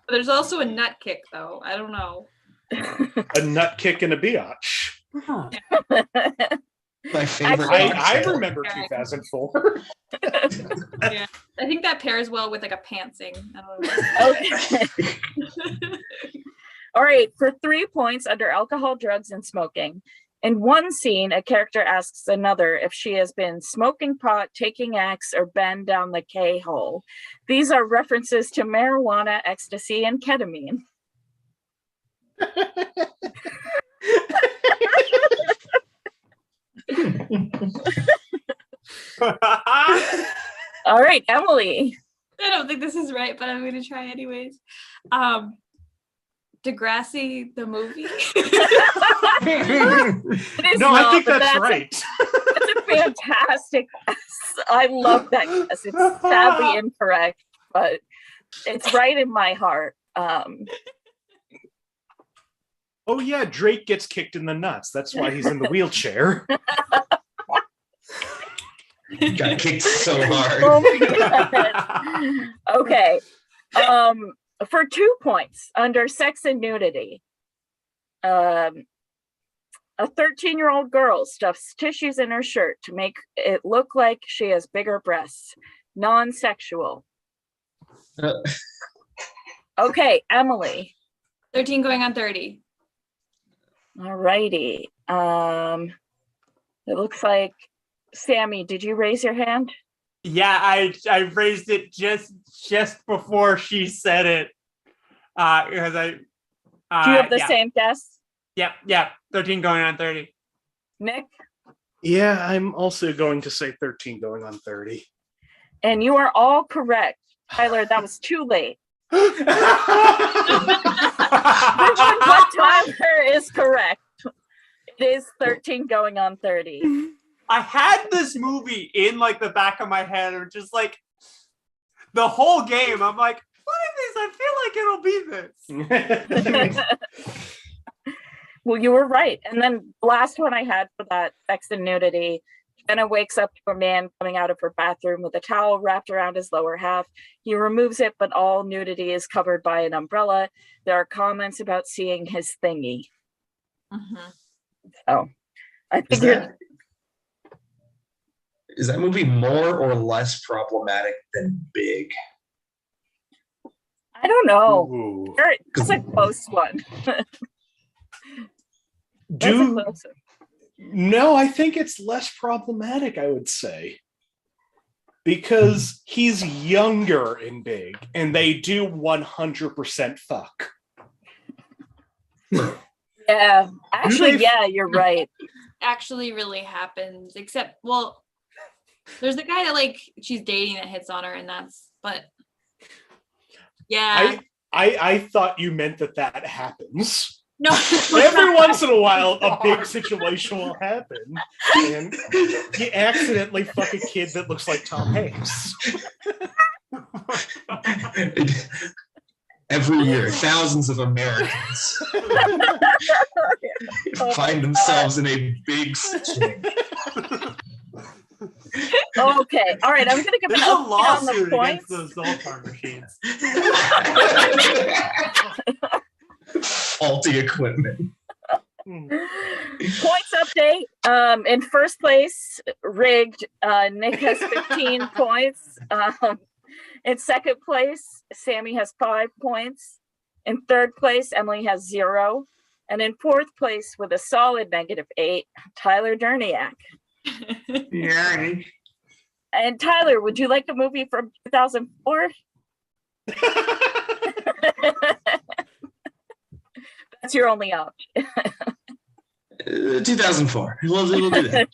There's also a nut kick though. I don't know. A nut kick and a biatch. My favorite. I remember 2004. Yeah, I think that pairs well with like a pantsing. I don't know. Okay. All right, for 3 points under alcohol, drugs, and smoking. In one scene, a character asks another if she has been smoking pot, taking X, or been down the K-hole. These are references to marijuana, ecstasy, and ketamine. All right, Emily. I don't think this is right, but I'm going to try anyways. Degrassi, the movie. No, I think that's right. It's a fantastic guess. I love that guess. It's sadly incorrect, but it's right in my heart. Oh yeah, Drake gets kicked in the nuts. That's why he's in the wheelchair. Got kicked so hard. Oh my God. Okay. For 2 points under sex and nudity, a 13-year-old girl stuffs tissues in her shirt to make it look like she has bigger breasts. Non-sexual. Okay, Emily. 13 going on 30. All righty. It looks like Sammie, did you raise your hand? Yeah, I raised it just before she said it. Because I do you have the same guess? Yeah. 13 going on 30. Nick? Yeah, I'm also going to say 13 going on 30. And you are all correct. Tyler, that was too late. But Tyler is correct. It is 13 going on 30. I had this movie in like the back of my head, or just like the whole game. I'm like, what is this? I feel like it'll be this. Well, you were right. And then the last one I had for that sex and nudity, Jenna wakes up to a man coming out of her bathroom with a towel wrapped around his lower half. He removes it, but all nudity is covered by an umbrella. There are comments about seeing his thingy. Mm-hmm. So I figured. Is that movie more or less problematic than Big? I don't know. It's a close one. No, I think it's less problematic, I would say. Because he's younger in Big, and they do 100% fuck. Yeah. Actually, yeah, you're right. Actually really happens, except, well, there's the guy that like she's dating that hits on her, and but yeah. I thought you meant that happens. No. Every once in a while, a big situation will happen, and you accidentally fuck a kid that looks like Tom Hanks. Every year, thousands of Americans find themselves in a big situation. Okay, all right. I'm gonna give There's an a update on the lawsuit points. against those Zoltar machines. Faulty equipment. Points update. In first place, rigged, Nick has 15 points. In second place, Sammie has 5 points. In third place, Emily has 0. And in fourth place, with a solid -8, Tyler Durniak. Yeah. And Tyler, would you like a movie from 2004? That's your only option. 2004. We'll do that.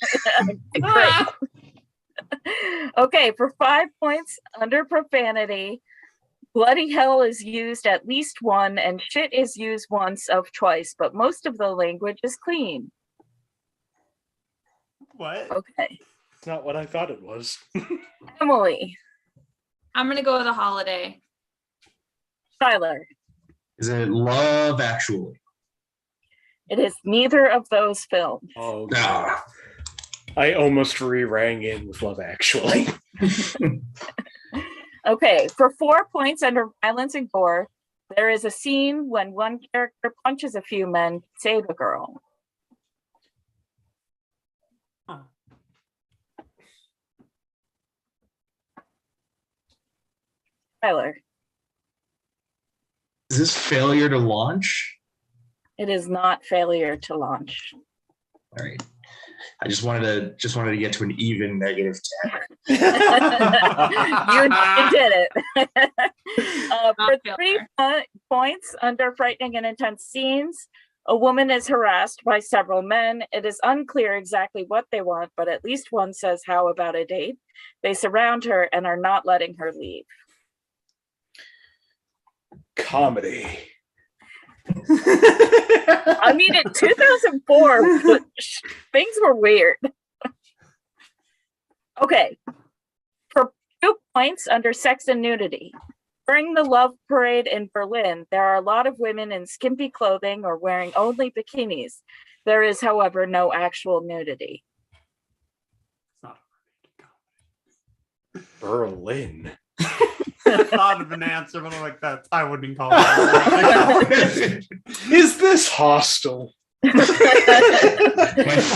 Great. Okay, for 5 points under profanity, bloody hell is used at least one, and shit is used once of twice, but most of the language is clean. What? Okay. It's not what I thought it was. Emily. I'm gonna go with a holiday. Tyler. Is it Love Actually? It is neither of those films. Oh, No. I almost re-rang in with Love Actually. Okay, for 4 points under violence and gore, there is a scene when one character punches a few men to save a girl. Huh. Tyler. Is this Failure to Launch? It is not Failure to Launch. All right. I just wanted to get to an even -10. You did it. For 3 points under frightening and intense scenes, a woman is harassed by several men. It is unclear exactly what they want, but at least one says, "How about a date?" They surround her and are not letting her leave. Comedy. I mean, in 2004, things were weird. Okay. For 2 points under sex and nudity. During the Love Parade in Berlin, there are a lot of women in skimpy clothing or wearing only bikinis. There is, however, no actual nudity. It's not Berlin. I thought of an answer, but I'm like, that I wouldn't call it. Is this Hostel? My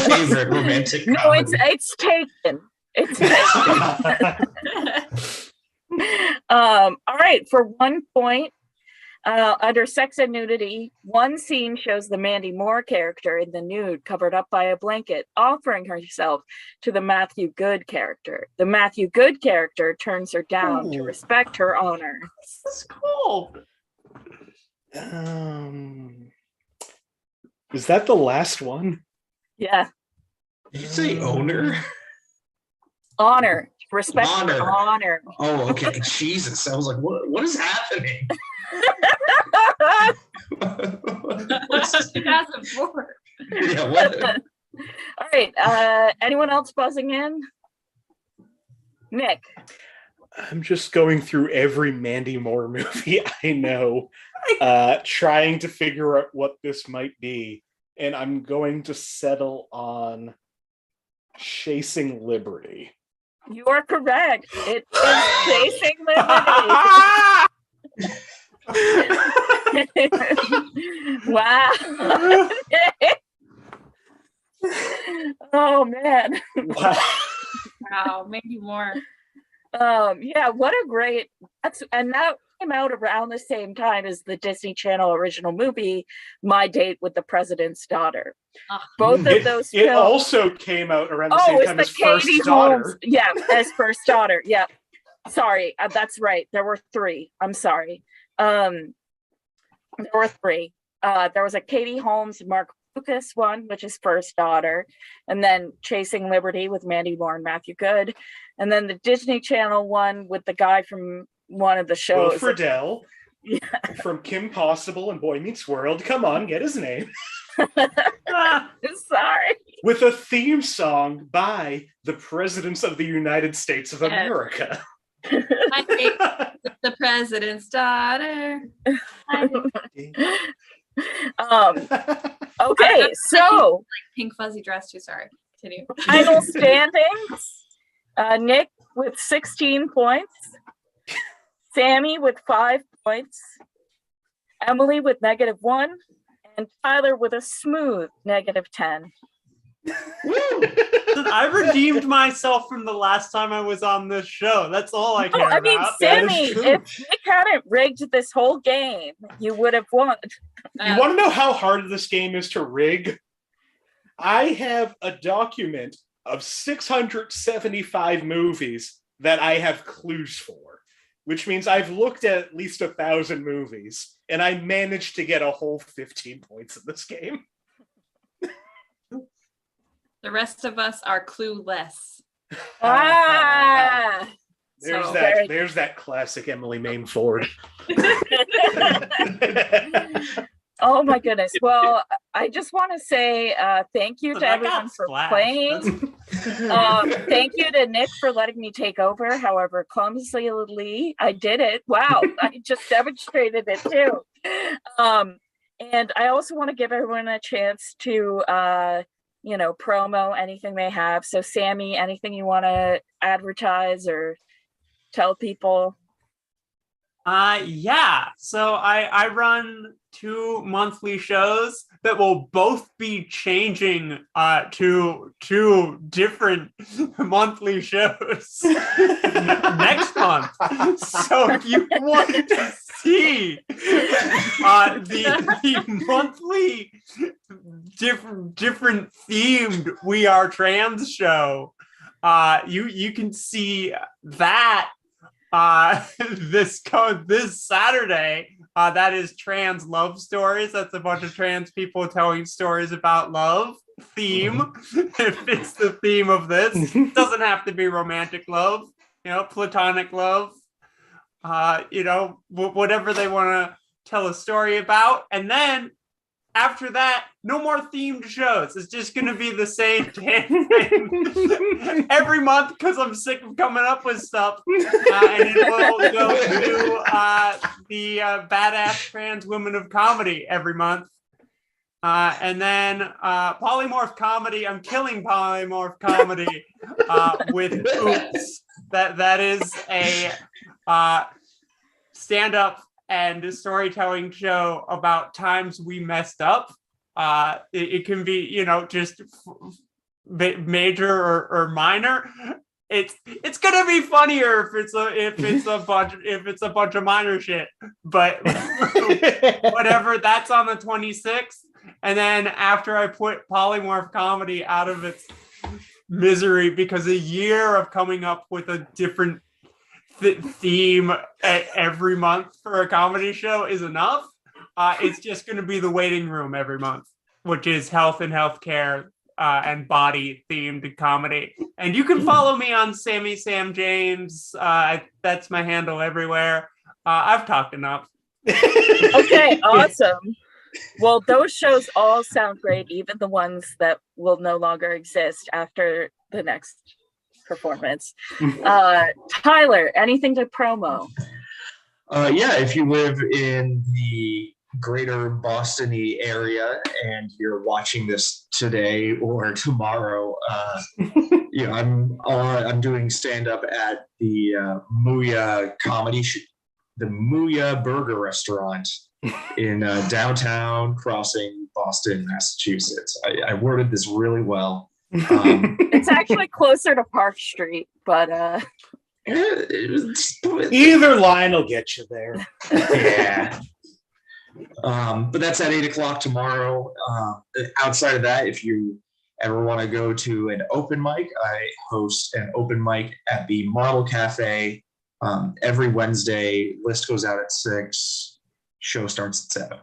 favorite romantic No, comedy. it's taken. It's taken. All right, for 1 point, under sex and nudity, one scene shows the Mandy Moore character in the nude covered up by a blanket, offering herself to the Matthew Good character. The Matthew Good character turns her down to respect her honor. That's cool. Is that the last one? Yeah, Did you say owner? honor. Respect her Honor. honor. Oh, okay. Jesus. I was like, what is happening? What's- 2004. yeah, what? All right, anyone else buzzing in? Nick. I'm just going through every Mandy Moore movie I know, trying to figure out what this might be. And I'm going to settle on Chasing Liberty. You are correct. It is Chasing Liberty. Wow. Oh man. Wow, maybe more. Yeah, what a great that came out around the same time as the Disney Channel original movie, My Date with the President's Daughter. Both of those It films. also came out around the same time as First Katie Daughter. Holmes. Yeah, as First Daughter. Yeah. Sorry, that's right. There were 3. I'm sorry. There were 3. There was a Katie Holmes, Mark Lucas one, which is First Daughter, and then Chasing Liberty with Mandy Moore and Matthew Good, and then the Disney Channel one with the guy from one of the Will shows. Friedle Yeah. from Kim Possible and Boy Meets World. Come on, get his name. Sorry. With a theme song by the Presidents of the United States of America. My date with the president's daughter. Okay, so Pink fuzzy dress too. Sorry. Continue. final standings. Nick with 16 points. Sammie with 5 points. Emily with -1. And Tyler with a smooth -10. I redeemed myself from the last time I was on this show. That's all I care I mean, about. Sammie, if Nick hadn't rigged this whole game, you would have won. You want to know how hard this game is to rig? I have a document of 675 movies that I have clues for, which means I've looked at least 1,000 movies, and I managed to get a whole 15 points in this game. The rest of us are clueless. There's that classic Emily Mame Ford. Oh my goodness. Well, I just want to say thank you to everyone for playing. Thank you to Nick for letting me take over, however clumsily I did it. Wow, I just demonstrated it too. And I also want to give everyone a chance to promo anything they have. So Sammie, anything you want to advertise or tell people? Yeah. So I run 2 monthly shows that will both be changing to 2 different monthly shows next month. So if you want to see the monthly different themed We Are Trans show, you can see that this Saturday. That is Trans Love Stories. That's a bunch of trans people telling stories about love theme. It fits the theme of this. It doesn't have to be romantic love, platonic love, whatever they want to tell a story about. And then after that, no more themed shows. It's just going to be the same damn thing every month because I'm sick of coming up with stuff. And it will go to the Badass Trans Women of Comedy every month. And then Polymorph Comedy. I'm killing Polymorph Comedy with Oops. That is a stand-up and storytelling show about times we messed up. It can be, just major or minor. It's gonna be funnier if it's a bunch of minor shit. But whatever. That's on the 26th, and then after I put Polymorph Comedy out of its misery because a year of coming up with a different theme every month for a comedy show is enough. It's just going to be the waiting room every month, which is health and healthcare and body themed comedy. And you can follow me on Sammie James. That's my handle everywhere. I've talked enough. Okay, awesome. Well, those shows all sound great, even the ones that will no longer exist after the next performance. Tyler, anything to promo? If you live in the greater Boston-y area and you're watching this today or tomorrow, I'm doing stand-up at the Muya the Muya Burger Restaurant in downtown Crossing, Boston, Massachusetts. I worded this really well. It's actually closer to Park Street, but either line will get you there. Yeah. But that's at 8:00 tomorrow. Outside of that, if you ever want to go to an open mic, I host an open mic at the Model Cafe every Wednesday. List goes out at 6. Show starts at 7.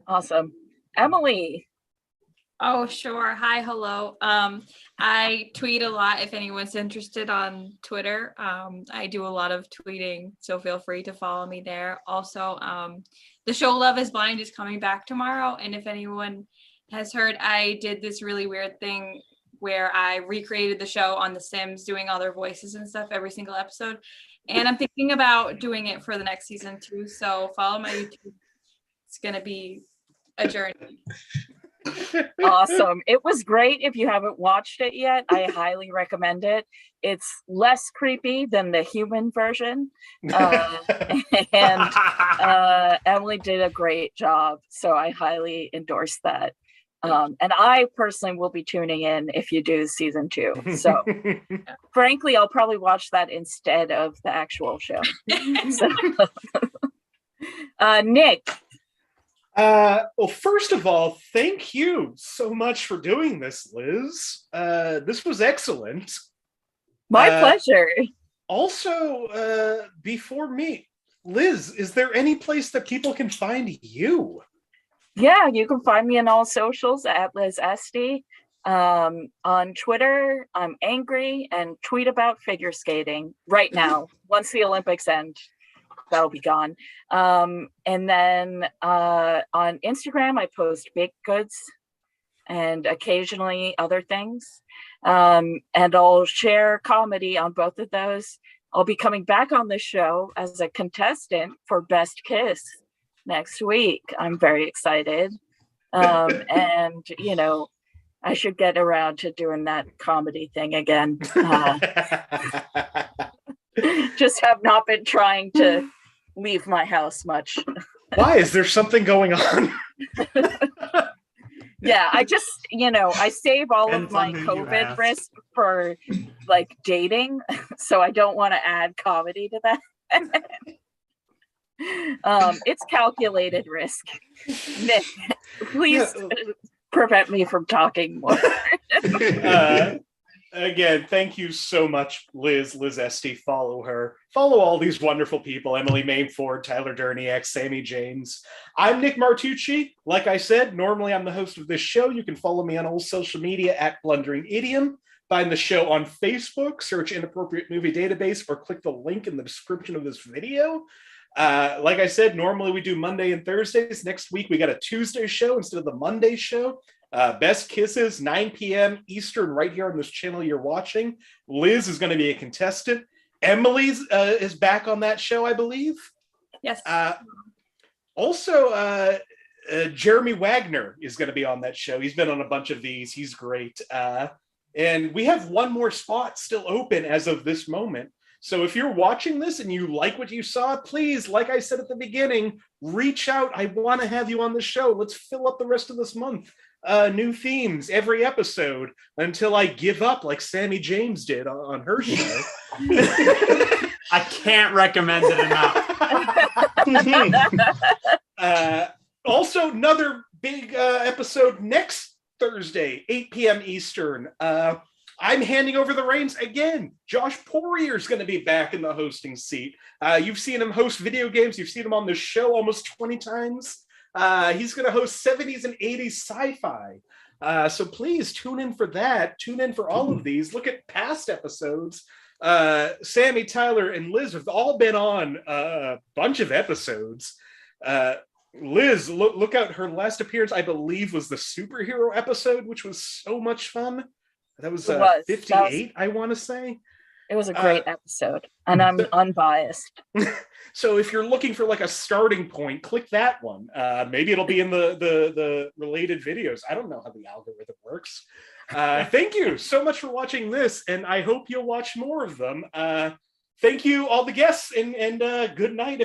Awesome. Emily. Oh, sure. Hi, hello. I tweet a lot if anyone's interested on Twitter. I do a lot of tweeting, so feel free to follow me there. Also, the show Love is Blind is coming back tomorrow. And if anyone has heard, I did this really weird thing where I recreated the show on The Sims, doing all their voices and stuff every single episode. And I'm thinking about doing it for the next season too. So follow my YouTube. It's going to be a journey. Awesome. It was great. If you haven't watched it yet, I highly recommend it. It's less creepy than the human version. And Emily did a great job. So I highly endorse that. And I personally will be tuning in if you do season 2. So frankly, I'll probably watch that instead of the actual show. So, Nick. Well, first of all, thank you so much for doing this, Liz. This was excellent. My pleasure. Also, before me, Liz, is there any place that people can find you? Yeah, you can find me on all socials at Liz Estey. On Twitter, I'm angry and tweet about figure skating right now. Once the Olympics end, that'll be gone. And then on Instagram, I post baked goods and occasionally other things. And I'll share comedy on both of those. I'll be coming back on the show as a contestant for Best Kiss next week. I'm very excited. And, you know, I should get around to doing that comedy thing again. Just have not been trying to leave my house much. Why? Is there something going on? Yeah, I just, you know, I save all of my COVID risk for like dating, so I don't want to add comedy to that. It's calculated risk. Nick, please prevent me from talking more. Again, thank you so much, Liz Estey. Follow her. Follow all these wonderful people: Emily Mame Ford, Tyler Durniak, Sammie James. I'm Nick Martucci. Like I said, normally I'm the host of this show. You can follow me on all social media at Blundering Idiom. Find the show on Facebook, search Inappropriate Movie Database, or click the link in the description of this video. Like I said, normally we do Monday and Thursdays. Next week, we got a Tuesday show instead of the Monday show. Best Kisses, 9 p.m. Eastern, right here on this channel you're watching. Liz is going to be a contestant. Emily's is back on that show, I believe. Yes. Also, Jeremy Wagner is going to be on that show. He's been on a bunch of these. He's great. And we have one more spot still open as of this moment. So if you're watching this and you like what you saw, please, like I said at the beginning, reach out. I want to have you on the show. Let's fill up the rest of this month. New themes every episode until I give up like Sammie James did on her show. I can't recommend it enough. Also, another big episode next Thursday, 8 p.m. Eastern. I'm handing over the reins again. Josh Poirier's going to be back in the hosting seat. You've seen him host video games. You've seen him on the show almost 20 times. He's going to host 70s and 80s sci-fi. So please tune in for that. Tune in for all of these. Look at past episodes. Sammie, Tyler, and Liz have all been on a bunch of episodes. Liz, look out. Her last appearance, I believe, was the superhero episode, which was so much fun. That was 58, I want to say. It was a great episode, and I'm unbiased. So if you're looking for like a starting point, click that one. Maybe it'll be in the related videos. I don't know how the algorithm works. Thank you so much for watching this, and I hope you'll watch more of them. Thank you, all the guests, and good night.